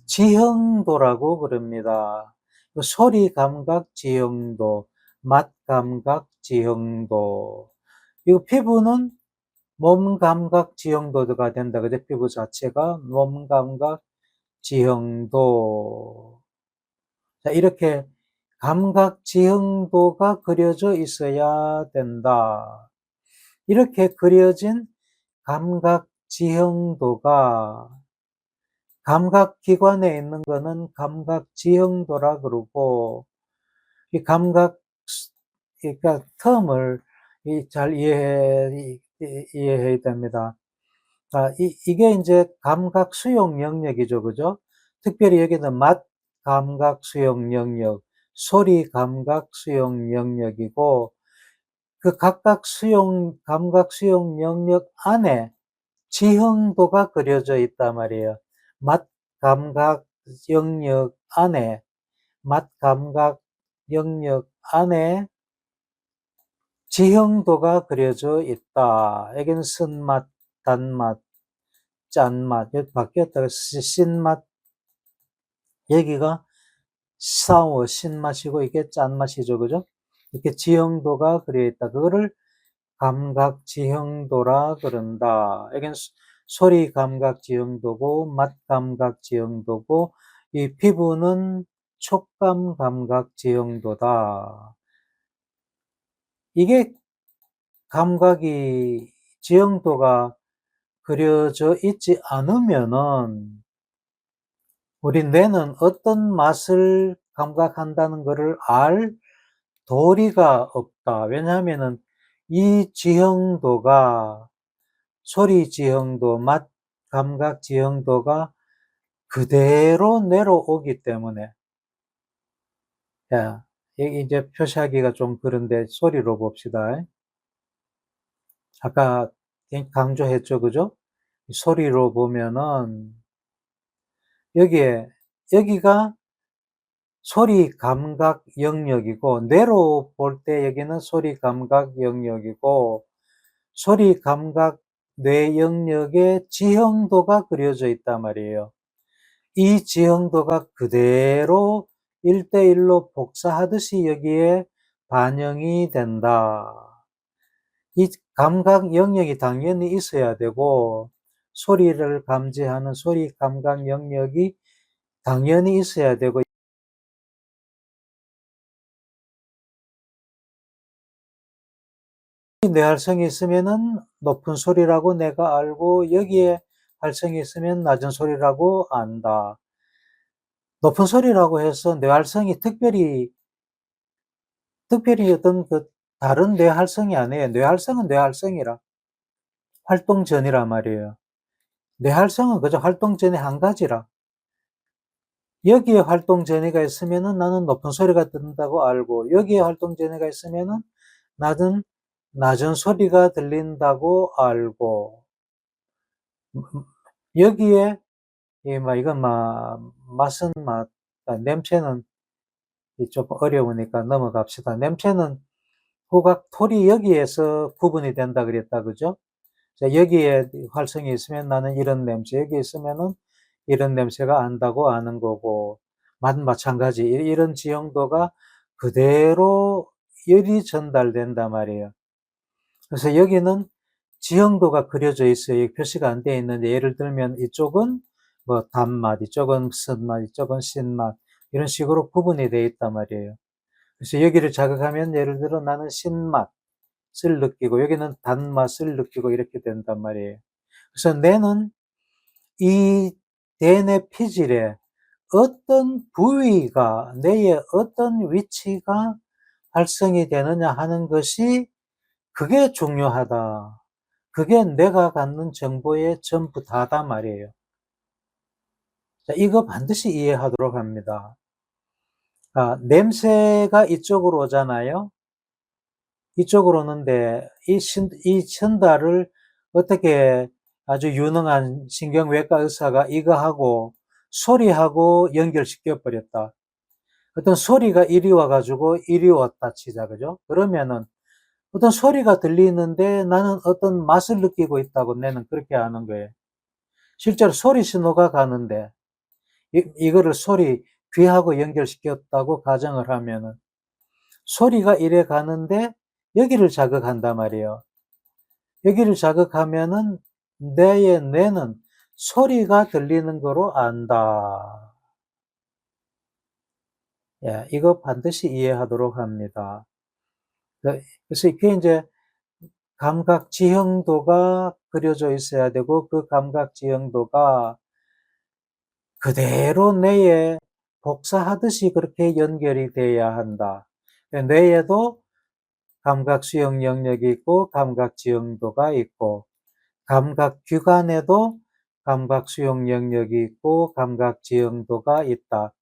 Speaker 1: 지형도라고 그럽니다. 소리 감각 지형도, 맛 감각 지형도. 이거 피부는 몸 감각 지형도가 된다. 그죠? 피부 자체가 몸 감각 지형도. 자, 이렇게 감각 지형도가 그려져 있어야 된다. 이렇게 그려진 감각 지형도가 감각기관에 있는 거는 감각 지형도라 그러고, 이 그러니까 텀을 잘 이해해야 됩니다. 이게 이제 감각 수용 영역이죠. 그죠? 특별히 여기는 맛 감각 수용 영역, 소리 감각 수용 영역이고, 그 각각 감각 수용 영역 안에 지형도가 그려져 있단 말이에요. 맛 감각 영역 안에, 맛 감각 영역 안에 지형도가 그려져 있다. 여기는 쓴맛, 단맛, 짠맛, 여기 바뀌었다가 신맛, 여기가 신맛이고 이게 짠맛이죠. 그죠? 이렇게 지형도가 그려 있다. 그거를 감각 지형도라 그런다. 여기는 소리 감각 지형도고, 맛 감각 지형도고, 이 피부는 촉감 감각 지형도다. 이게 지형도가 그려져 있지 않으면은 우리 뇌는 어떤 맛을 감각한다는 것을 알 도리가 없다. 왜냐하면은 이 지형도가 소리 지형도, 맛 감각 지형도가 그대로 내려오기 때문에, 야, 여기 이제 표시하기가 좀 그런데 소리로 봅시다. 아까 강조했죠, 그죠? 소리로 보면은 여기가 소리 감각 영역이고, 뇌로 볼 때 여기는 소리 감각 영역이고, 소리 감각 뇌 영역의 지형도가 그려져 있단 말이에요. 이 지형도가 그대로 1대1로 복사하듯이 여기에 반영이 된다. 이 감각 영역이 당연히 있어야 되고, 소리를 감지하는 소리 감각 영역이 당연히 있어야 되고, 뇌활성이 있으면은 높은 소리라고 내가 알고, 여기에 활성이 있으면 낮은 소리라고 안다. 높은 소리라고 해서 뇌활성이 특별히 어떤 다른 뇌활성이 아니에요. 뇌활성은 뇌활성이라. 활동 전이란 말이에요. 뇌활성은 그저 활동 전의 한 가지라. 여기에 활동 전이가 있으면은 나는 높은 소리가 든다고 알고, 여기에 활동 전이가 있으면은 나는 낮은 소리가 들린다고 알고, 여기에 이건 맛은 냄새는 조금 어려우니까 넘어갑시다. 냄새는 후각 톨이 여기에서 구분이 된다 그랬다, 그죠? 자, 여기에 활성이 있으면 나는 이런 냄새, 여기 있으면은 이런 냄새가 안다고 아는 거고, 마찬가지. 이런 지형도가 그대로 열이 전달된단 말이에요. 그래서 여기는 지형도가 그려져 있어요. 표시가 안 되어 있는데, 예를 들면 이쪽은 뭐 단맛, 이쪽은 쓴맛, 이쪽은 신맛, 이런 식으로 구분이 되어 있단 말이에요. 그래서 여기를 자극하면 예를 들어 나는 신맛을 느끼고, 여기는 단맛을 느끼고 이렇게 된단 말이에요. 그래서 뇌는 이 대뇌 피질에 어떤 부위가, 뇌의 어떤 위치가 활성이 되느냐 하는 것이 그게 중요하다. 그게 내가 갖는 정보의 전부 다다 말이에요. 자, 이거 반드시 이해하도록 합니다. 냄새가 이쪽으로 오잖아요. 이쪽으로 오는데 이 전달을 어떻게 아주 유능한 신경외과 의사가 이거하고 소리하고 연결시켜 버렸다. 어떤 소리가 이리 와가지고 이리 왔다 치자, 그죠? 그러면은 어떤 소리가 들리는데 나는 어떤 맛을 느끼고 있다고 내는 그렇게 아는 거예요. 실제로 소리 신호가 가는데 이거를 귀하고 연결시켰다고 가정을 하면은 소리가 이래 가는데 여기를 자극한단 말이에요. 여기를 자극하면은 내 뇌는 소리가 들리는 거로 안다. 예, 이거 반드시 이해하도록 합니다. 그래서 이게 이제 감각 지형도가 그려져 있어야 되고, 그 감각 지형도가 그대로 뇌에 복사하듯이 그렇게 연결이 돼야 한다. 뇌에도 감각 수용 영역이 있고, 감각 지형도가 있고, 감각 귀관에도 감각 수용 영역이 있고, 감각 지형도가 있다.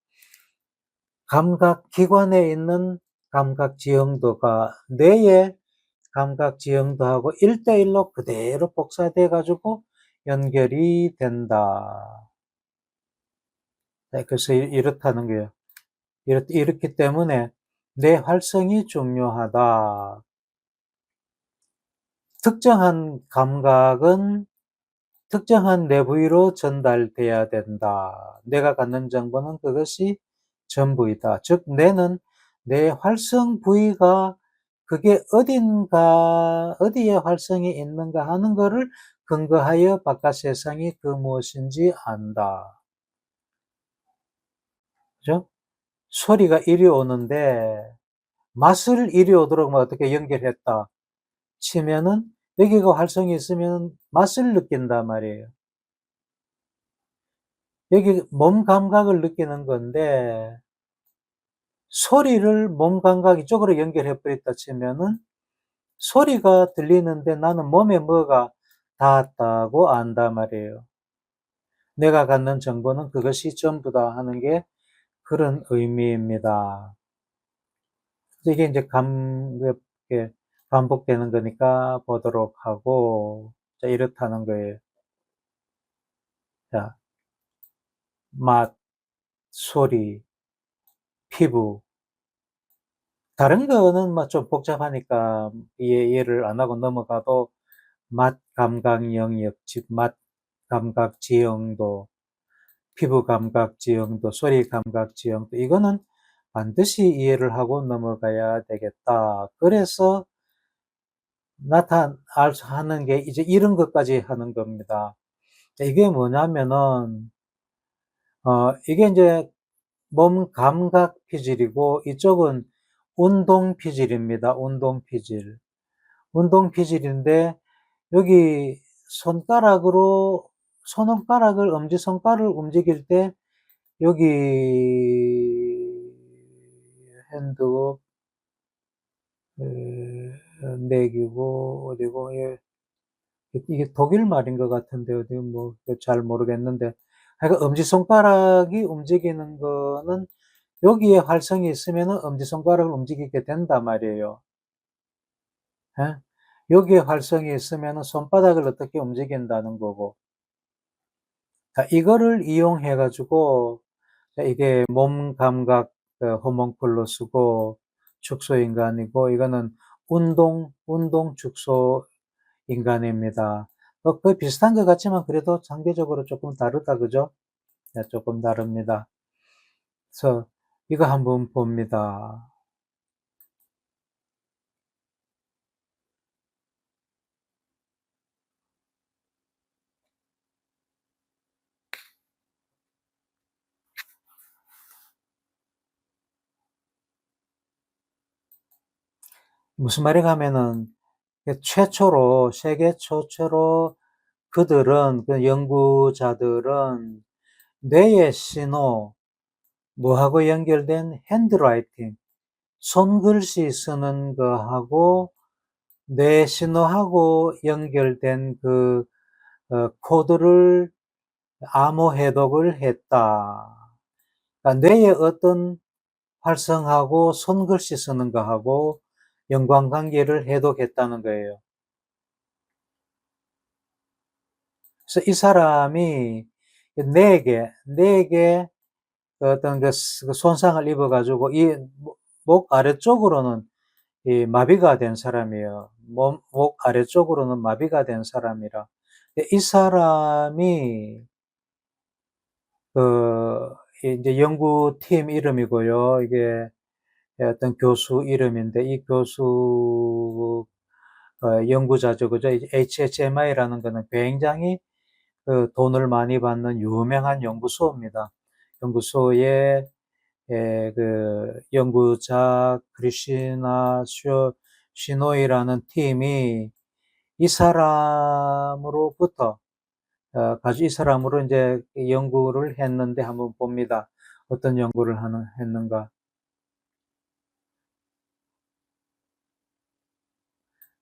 Speaker 1: 감각 기관에 있는 감각 지형도가 뇌의 감각 지형도하고 1대1로 그대로 복사돼 가지고 연결이 된다. 네, 그래서 이렇다는 거예요. 이렇기 때문에 뇌 활성이 중요하다. 특정한 감각은 특정한 뇌 부위로 전달돼야 된다. 내가 갖는 정보는 그것이 전부이다. 즉, 뇌는 뇌 활성 부위가 그게 어디에 활성이 있는가 하는 것을 근거하여 바깥 세상이 그 무엇인지 안다. 그죠? 소리가 이리 오는데 맛을 이리 오도록 어떻게 연결했다 치면은 여기가 활성이 있으면 맛을 느낀단 말이에요. 여기 몸 감각을 느끼는 건데 소리를 몸 감각 이쪽으로 연결해 버렸다 치면은 소리가 들리는데 나는 몸에 뭐가 닿았다고 안다 말이에요. 내가 갖는 정보는 그것이 전부다 하는 게 그런 의미입니다. 이게 이제 이렇게 반복되는 거니까 보도록 하고, 자, 이렇다는 거예요. 자, 맛, 소리, 피부. 다른 거는 뭐 좀 복잡하니까 이해를 안 하고 넘어가도 맛 감각 영역, 즉 맛 감각 지형도, 피부 감각 지형도, 소리 감각 지형도 이거는 반드시 이해를 하고 넘어가야 되겠다. 그래서 하는 게 이제 이런 것까지 하는 겁니다. 이게 뭐냐면은 이게 이제 몸 감각 피질이고 이쪽은 운동 피질입니다. 운동 피질. 운동 피질인데 여기 엄지손가락을 움직일 때 여기 핸드 내기고 어디고 이게 독일 말인 것 같은데 어디 뭐 잘 모르겠는데 하여간 엄지손가락이 움직이는 거는 여기에 활성이 있으면은 엄지손가락을 움직이게 된단 말이에요. 예? 여기에 활성이 있으면은 손바닥을 어떻게 움직인다는 거고. 자, 이거를 이용해 가지고 이게 몸 감각 호문클루스고 축소 인간이고 이거는 운동 축소 인간입니다. 거의 비슷한 것 같지만 그래도 상대적으로 조금 다르다, 그죠? 네, 조금 다릅니다. 그래서 이거 한번 봅니다. 무슨 말인가 하면은 세계 최초로 그들은, 그 연구자들은 뇌의 신호, 뭐하고 연결된 핸드라이팅, 손글씨 쓰는 거하고 뇌 신호하고 연결된 코드를 암호 해독을 했다. 그러니까 뇌의 어떤 활성하고 손글씨 쓰는 거하고 연관관계를 해독했다는 거예요. 그래서 이 사람이 네 개 어떤 손상을 입어가지고 이 목 아래쪽으로는 이 마비가 된 사람이에요. 목 아래쪽으로는 마비가 된 사람이라. 이 사람이 이제 연구팀 이름이고요. 이게 어떤 교수 이름인데 이 교수 연구자죠, 그죠? HHMI라는 거는 굉장히 돈을 많이 받는 유명한 연구소입니다. 연구소에 연구자 크리시나 시노이라는 팀이 이 사람으로부터 이 사람으로 이제 연구를 했는데 한번 봅니다. 어떤 연구를 했는가.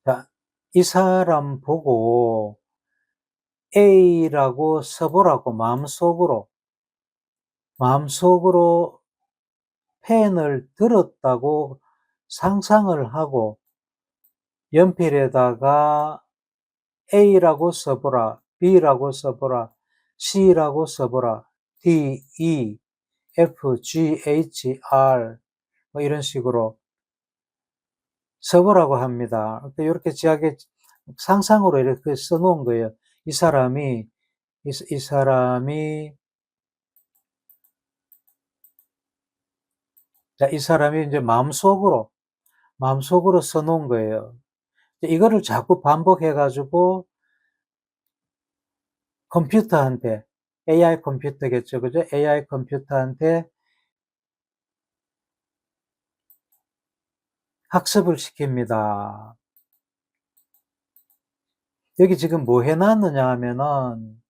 Speaker 1: 자, 이 사람 보고 A라고 써보라고 마음속으로 펜을 들었다고 상상을 하고 연필에다가 A라고 써보라, B라고 써보라, C라고 써보라, D, E, F, G, H, R 뭐 이런 식으로 써보라고 합니다. 이렇게 지하게 상상으로 이렇게 써놓은 거예요. 이 사람이 이 사람이 이 사람이 이제 마음속으로 써놓은 거예요. 이거를 자꾸 반복해가지고 컴퓨터한테 AI 컴퓨터겠죠, 그죠? AI 컴퓨터한테 학습을 시킵니다. 여기 지금 뭐 해놨느냐 하면은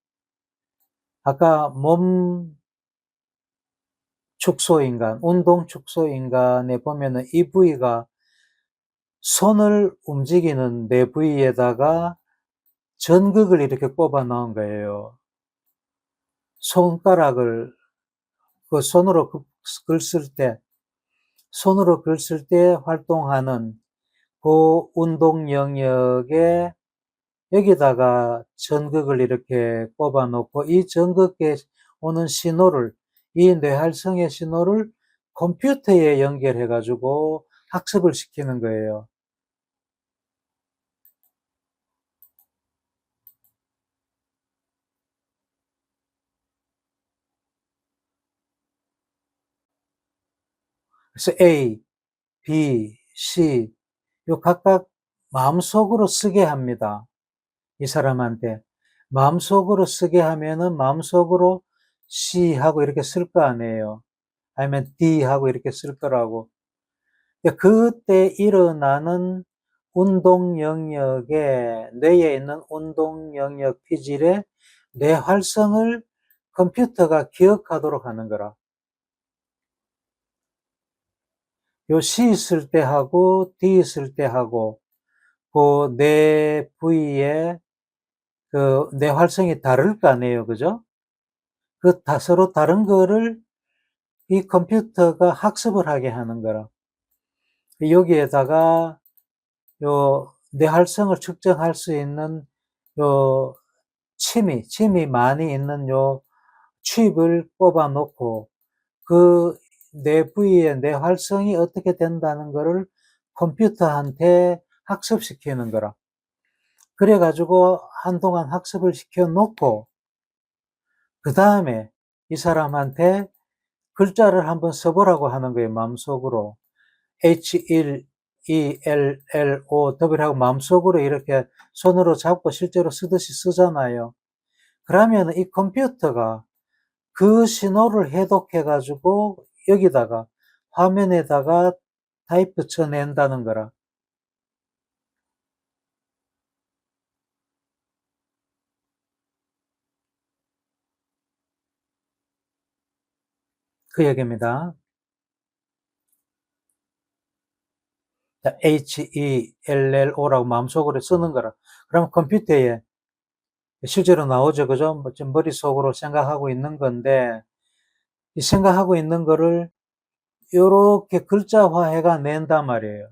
Speaker 1: 아까 몸 축소인간, 운동 축소인간에 보면은 이 부위가 손을 움직이는 내 부위에다가 전극을 이렇게 꼽아 넣은 거예요. 손가락을 그 손으로 글쓸 때 활동하는 그 운동 영역에 여기다가 전극을 이렇게 꼽아 놓고 이 전극에 오는 신호를, 이 뇌활성의 신호를 컴퓨터에 연결해 가지고 학습을 시키는 거예요. 그래서 A, B, C 요 각각 마음속으로 쓰게 합니다. 이 사람한테. 마음속으로 쓰게 하면은 마음속으로 C 하고 이렇게 쓸 거 아니에요. 아니면 D 하고 이렇게 쓸 거라고. 그때 일어나는 운동 영역에, 뇌에 있는 운동 영역 피질의 뇌 활성을 컴퓨터가 기억하도록 하는 거라. 요 C 쓸 때 하고 D 쓸 때 하고 그 뇌 부위에 그 뇌 활성이 다를 거 아니에요. 그죠? 그 서로 다른 거를 이 컴퓨터가 학습을 하게 하는 거라. 여기에다가 요 뇌활성을 측정할 수 있는 요 침이 많이 있는 요 칩을 꼽아 놓고 그 뇌 부위의 뇌활성이 어떻게 된다는 거를 컴퓨터한테 학습시키는 거라. 그래 가지고 한동안 학습을 시켜 놓고 그 다음에 이 사람한테 글자를 한번 써보라고 하는 거예요. 마음속으로. H1ELLO W하고 마음속으로 이렇게 손으로 잡고 실제로 쓰듯이 쓰잖아요. 그러면 이 컴퓨터가 그 신호를 해독해 가지고 여기다가 화면에다가 타입 쳐낸다는 거라. 그 얘기입니다. HELLO라고 마음속으로 쓰는 거라. 그러면 컴퓨터에 실제로 나오죠. 그죠? 뭐 좀 머릿속으로 생각하고 있는 건데, 이 생각하고 있는 거를 요렇게 글자화해가 낸단 말이에요.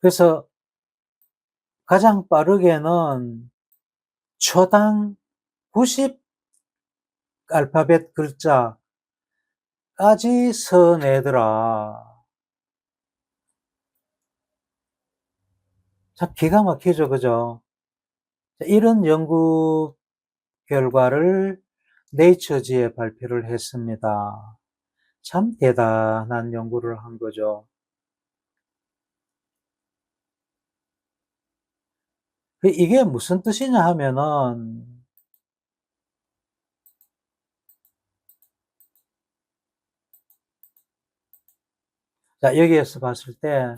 Speaker 1: 그래서 가장 빠르게는 초당 90 알파벳 글자까지 써내더라. 참 기가 막히죠. 그죠? 이런 연구 결과를 네이처지에 발표를 했습니다. 참 대단한 연구를 한 거죠. 이게 무슨 뜻이냐 하면은, 자, 여기에서 봤을 때,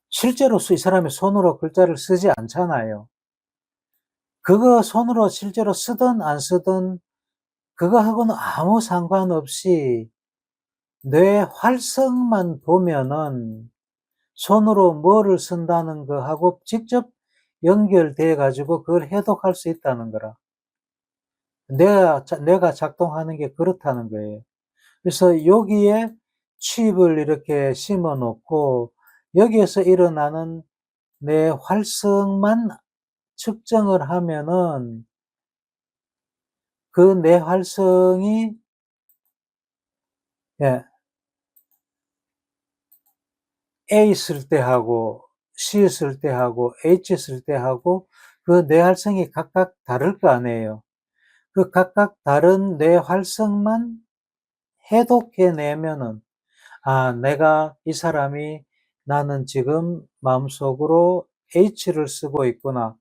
Speaker 1: 실제로 이 사람이 손으로 글자를 쓰지 않잖아요. 그거 손으로 실제로 쓰든 안 쓰든, 그거하고는 아무 상관없이 뇌 활성만 보면은 손으로 뭐를 쓴다는 거하고 직접 연결돼 가지고 그걸 해독할 수 있다는 거라. 뇌가 작동하는 게 그렇다는 거예요. 그래서 여기에 칩을 이렇게 심어 놓고 여기에서 일어나는 뇌 활성만 측정을 하면은 그 뇌 활성이, 예, A 쓸 때하고 C 쓸 때하고 H 쓸 때하고 그 뇌 활성이 각각 다를 거 아니에요. 그 각각 다른 뇌 활성만 해독해 내면은, 아, 이 사람이 나는 지금 마음속으로 H를 쓰고 있구나.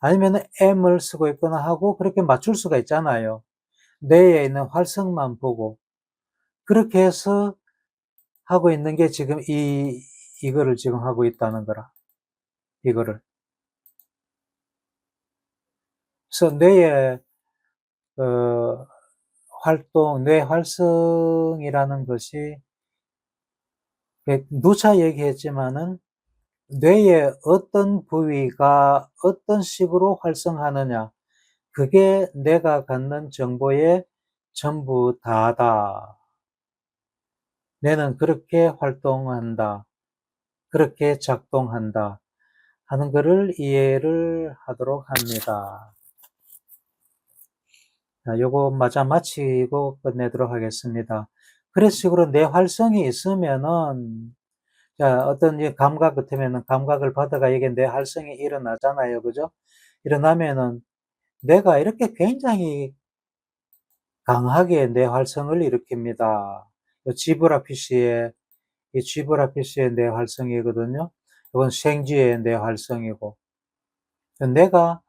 Speaker 1: 아니면 M을 쓰고 있거나 하고 그렇게 맞출 수가 있잖아요. 뇌에 있는 활성만 보고. 그렇게 해서 하고 있는 게 지금 이거를 지금 하고 있다는 거라. 이거를. 그래서 뇌에, 어, 활동, 뇌 활성이라는 것이 누차 얘기했지만은 뇌의 어떤 부위가 어떤 식으로 활성하느냐, 그게 내가 갖는 정보의 전부 다다. 뇌는 그렇게 활동한다. 그렇게 작동한다. 하는 것을 이해를 하도록 합니다. 자, 요거 마치고 끝내도록 하겠습니다. 그런 식으로 뇌 활성이 있으면은, 자, 어떤 감각 같으면은 감각을 받아가 이게 뇌 활성이 일어나잖아요. 그죠? 일어나면은 뇌가 이렇게 굉장히 강하게 뇌 활성을 일으킵니다. 이 지브라피시의 뇌 활성이거든요. 이건 생쥐의 뇌 활성이고. 뇌가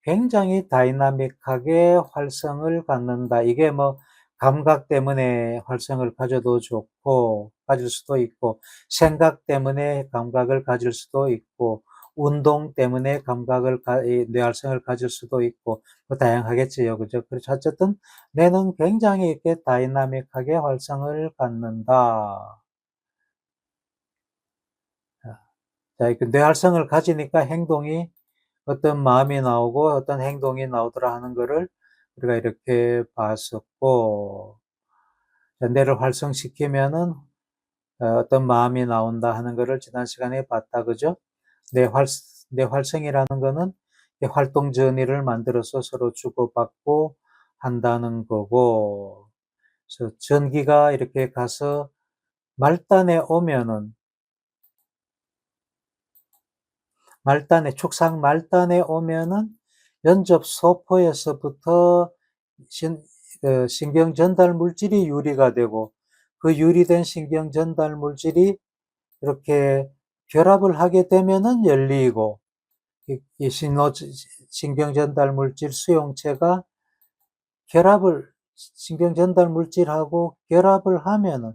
Speaker 1: 굉장히 다이나믹하게 활성을 갖는다. 이게 뭐 감각 때문에 활성을 가져도 좋고, 가질 수도 있고, 생각 때문에 감각을 가질 수도 있고, 운동 때문에 뇌활성을 가질 수도 있고, 뭐 다양하겠지요. 그죠? 그래서 어쨌든 뇌는 굉장히 이렇게 다이나믹하게 활성을 갖는다. 자, 그 뇌활성을 가지니까 어떤 마음이 나오고 어떤 행동이 나오더라 하는 거를 우리가 이렇게 봤었고, 뇌를 활성시키면은 어떤 마음이 나온다 하는 거를 지난 시간에 봤다. 그죠? 뇌, 활, 뇌 활성이라는 거는 활동 전이를 만들어서 서로 주고받고 한다는 거고, 그래서 전기가 이렇게 가서 말단에 오면은, 축상 말단에 오면은 연접 소포에서부터 신경 전달 물질이 유리가 되고, 그 유리된 신경 전달 물질이 이렇게 결합을 하게 되면은 열리고, 이 신경 전달 물질 수용체가 신경 전달 물질하고 결합을 하면은,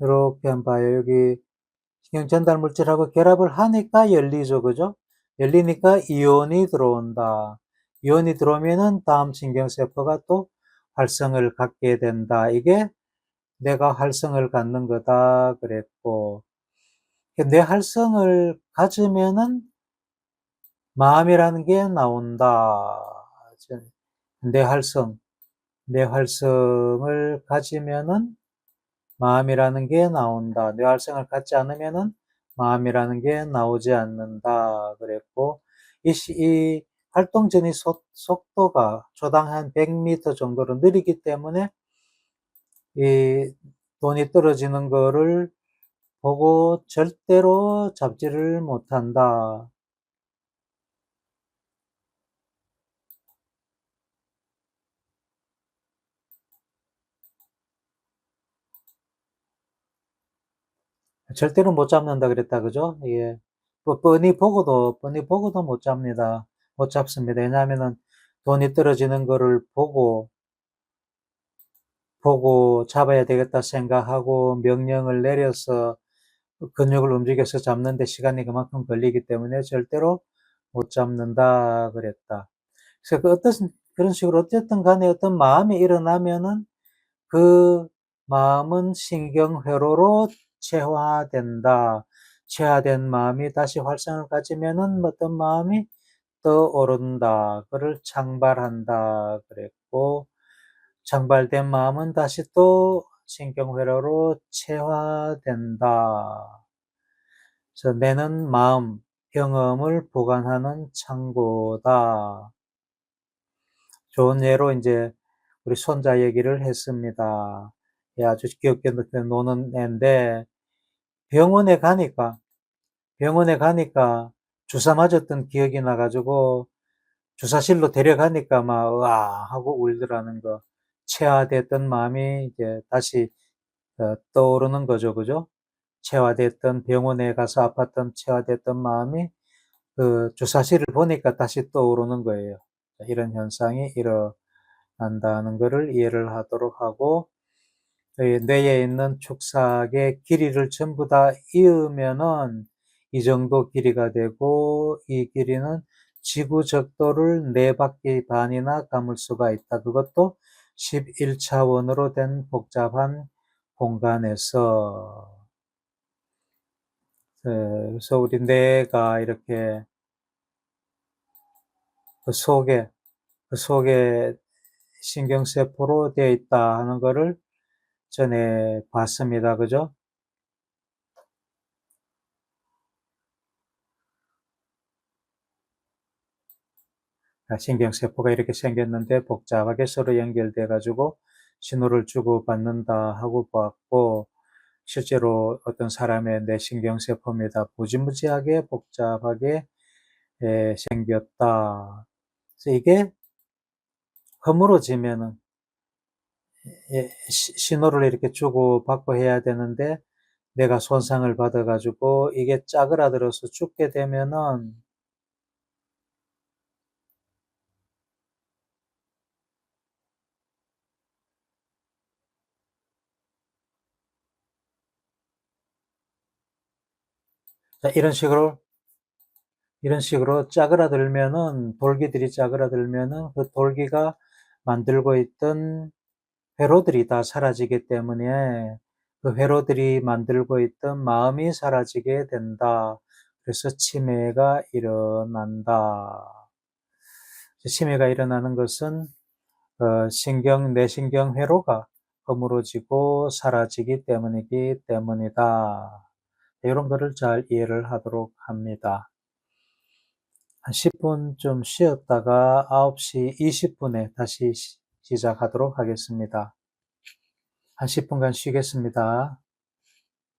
Speaker 1: 이렇게 한번 봐요. 여기 신경 전달 물질하고 결합을 하니까 열리죠. 그죠? 열리니까 이온이 들어온다. 이온이 들어오면은 다음 신경세포가 또 활성을 갖게 된다. 이게 내가 활성을 갖는 거다 그랬고, 뇌 활성을 가지면은 마음이라는 게 나온다. 뇌 활성, 뇌 활성을 가지면은 마음이라는 게 나온다. 뇌 활성을 갖지 않으면은 마음이라는 게 나오지 않는다 그랬고, 이 활동 전이 속도가 초당 한 100m 정도로 느리기 때문에 이 돈이 떨어지는 거를 보고 절대로 잡지를 못한다. 절대로 못 잡는다 그랬다. 그죠? 예. 뻔히 보고도 못 잡니다. 못 잡습니다. 왜냐하면은 돈이 떨어지는 거를 보고 잡아야 되겠다 생각하고 명령을 내려서 근육을 움직여서 잡는데 시간이 그만큼 걸리기 때문에 절대로 못 잡는다 그랬다. 그래서 그런 식으로 어쨌든 간에 어떤 마음이 일어나면은 그 마음은 신경회로로 체화된다. 체화된 마음이 다시 활성을 가지면은 어떤 마음이 떠오른다. 그를 창발한다 그랬고, 창발된 마음은 다시 또 신경회로로 체화된다. 그래서 내는 마음, 경험을 보관하는 창고다. 좋은 예로 이제 우리 손자 얘기를 했습니다. 예, 아주 귀엽게 노는 애인데 병원에 가니까 주사 맞았던 기억이 나가지고 주사실로 데려가니까 막 으아 하고 울더라는 거. 체화됐던 마음이 이제 다시 떠오르는 거죠, 그죠? 체화됐던 병원에 가서 아팠던 체화됐던 마음이 그 주사실을 보니까 다시 떠오르는 거예요. 이런 현상이 일어난다는 것을 이해를 하도록 하고, 뇌에 있는 축삭의 길이를 전부 다 이으면은 이 정도 길이가 되고, 이 길이는 지구 적도를 4바퀴 반이나 감을 수가 있다. 그것도 11차원으로 된 복잡한 공간에서 그래서 우리 뇌가 이렇게 그 속에 신경세포로 되어 있다 하는 거를 전에 봤습니다. 그죠? 신경세포가 이렇게 생겼는데 복잡하게 서로 연결돼 가지고 신호를 주고받는다 하고 봤고, 실제로 어떤 사람의 뇌신경세포입니다. 무지무지하게 복잡하게 생겼다. 그래서 이게 허물어지면은 신호를 이렇게 주고받고 해야 되는데 내가 손상을 받아가지고 이게 짜그라들어서 죽게 되면은 자, 이런 식으로 짜그라들면은 돌기들이 짜그라들면은 그 돌기가 만들고 있던 회로들이 다 사라지기 때문에 그 회로들이 만들고 있던 마음이 사라지게 된다. 그래서 치매가 일어난다. 치매가 일어나는 것은 뇌신경 회로가 허물어지고 사라지기 때문이기 때문이다. 이런 거를 잘 이해를 하도록 합니다. 한 10분 좀 쉬었다가 9시 20분에 다시 시작하도록 하겠습니다. 한 10분간 쉬겠습니다.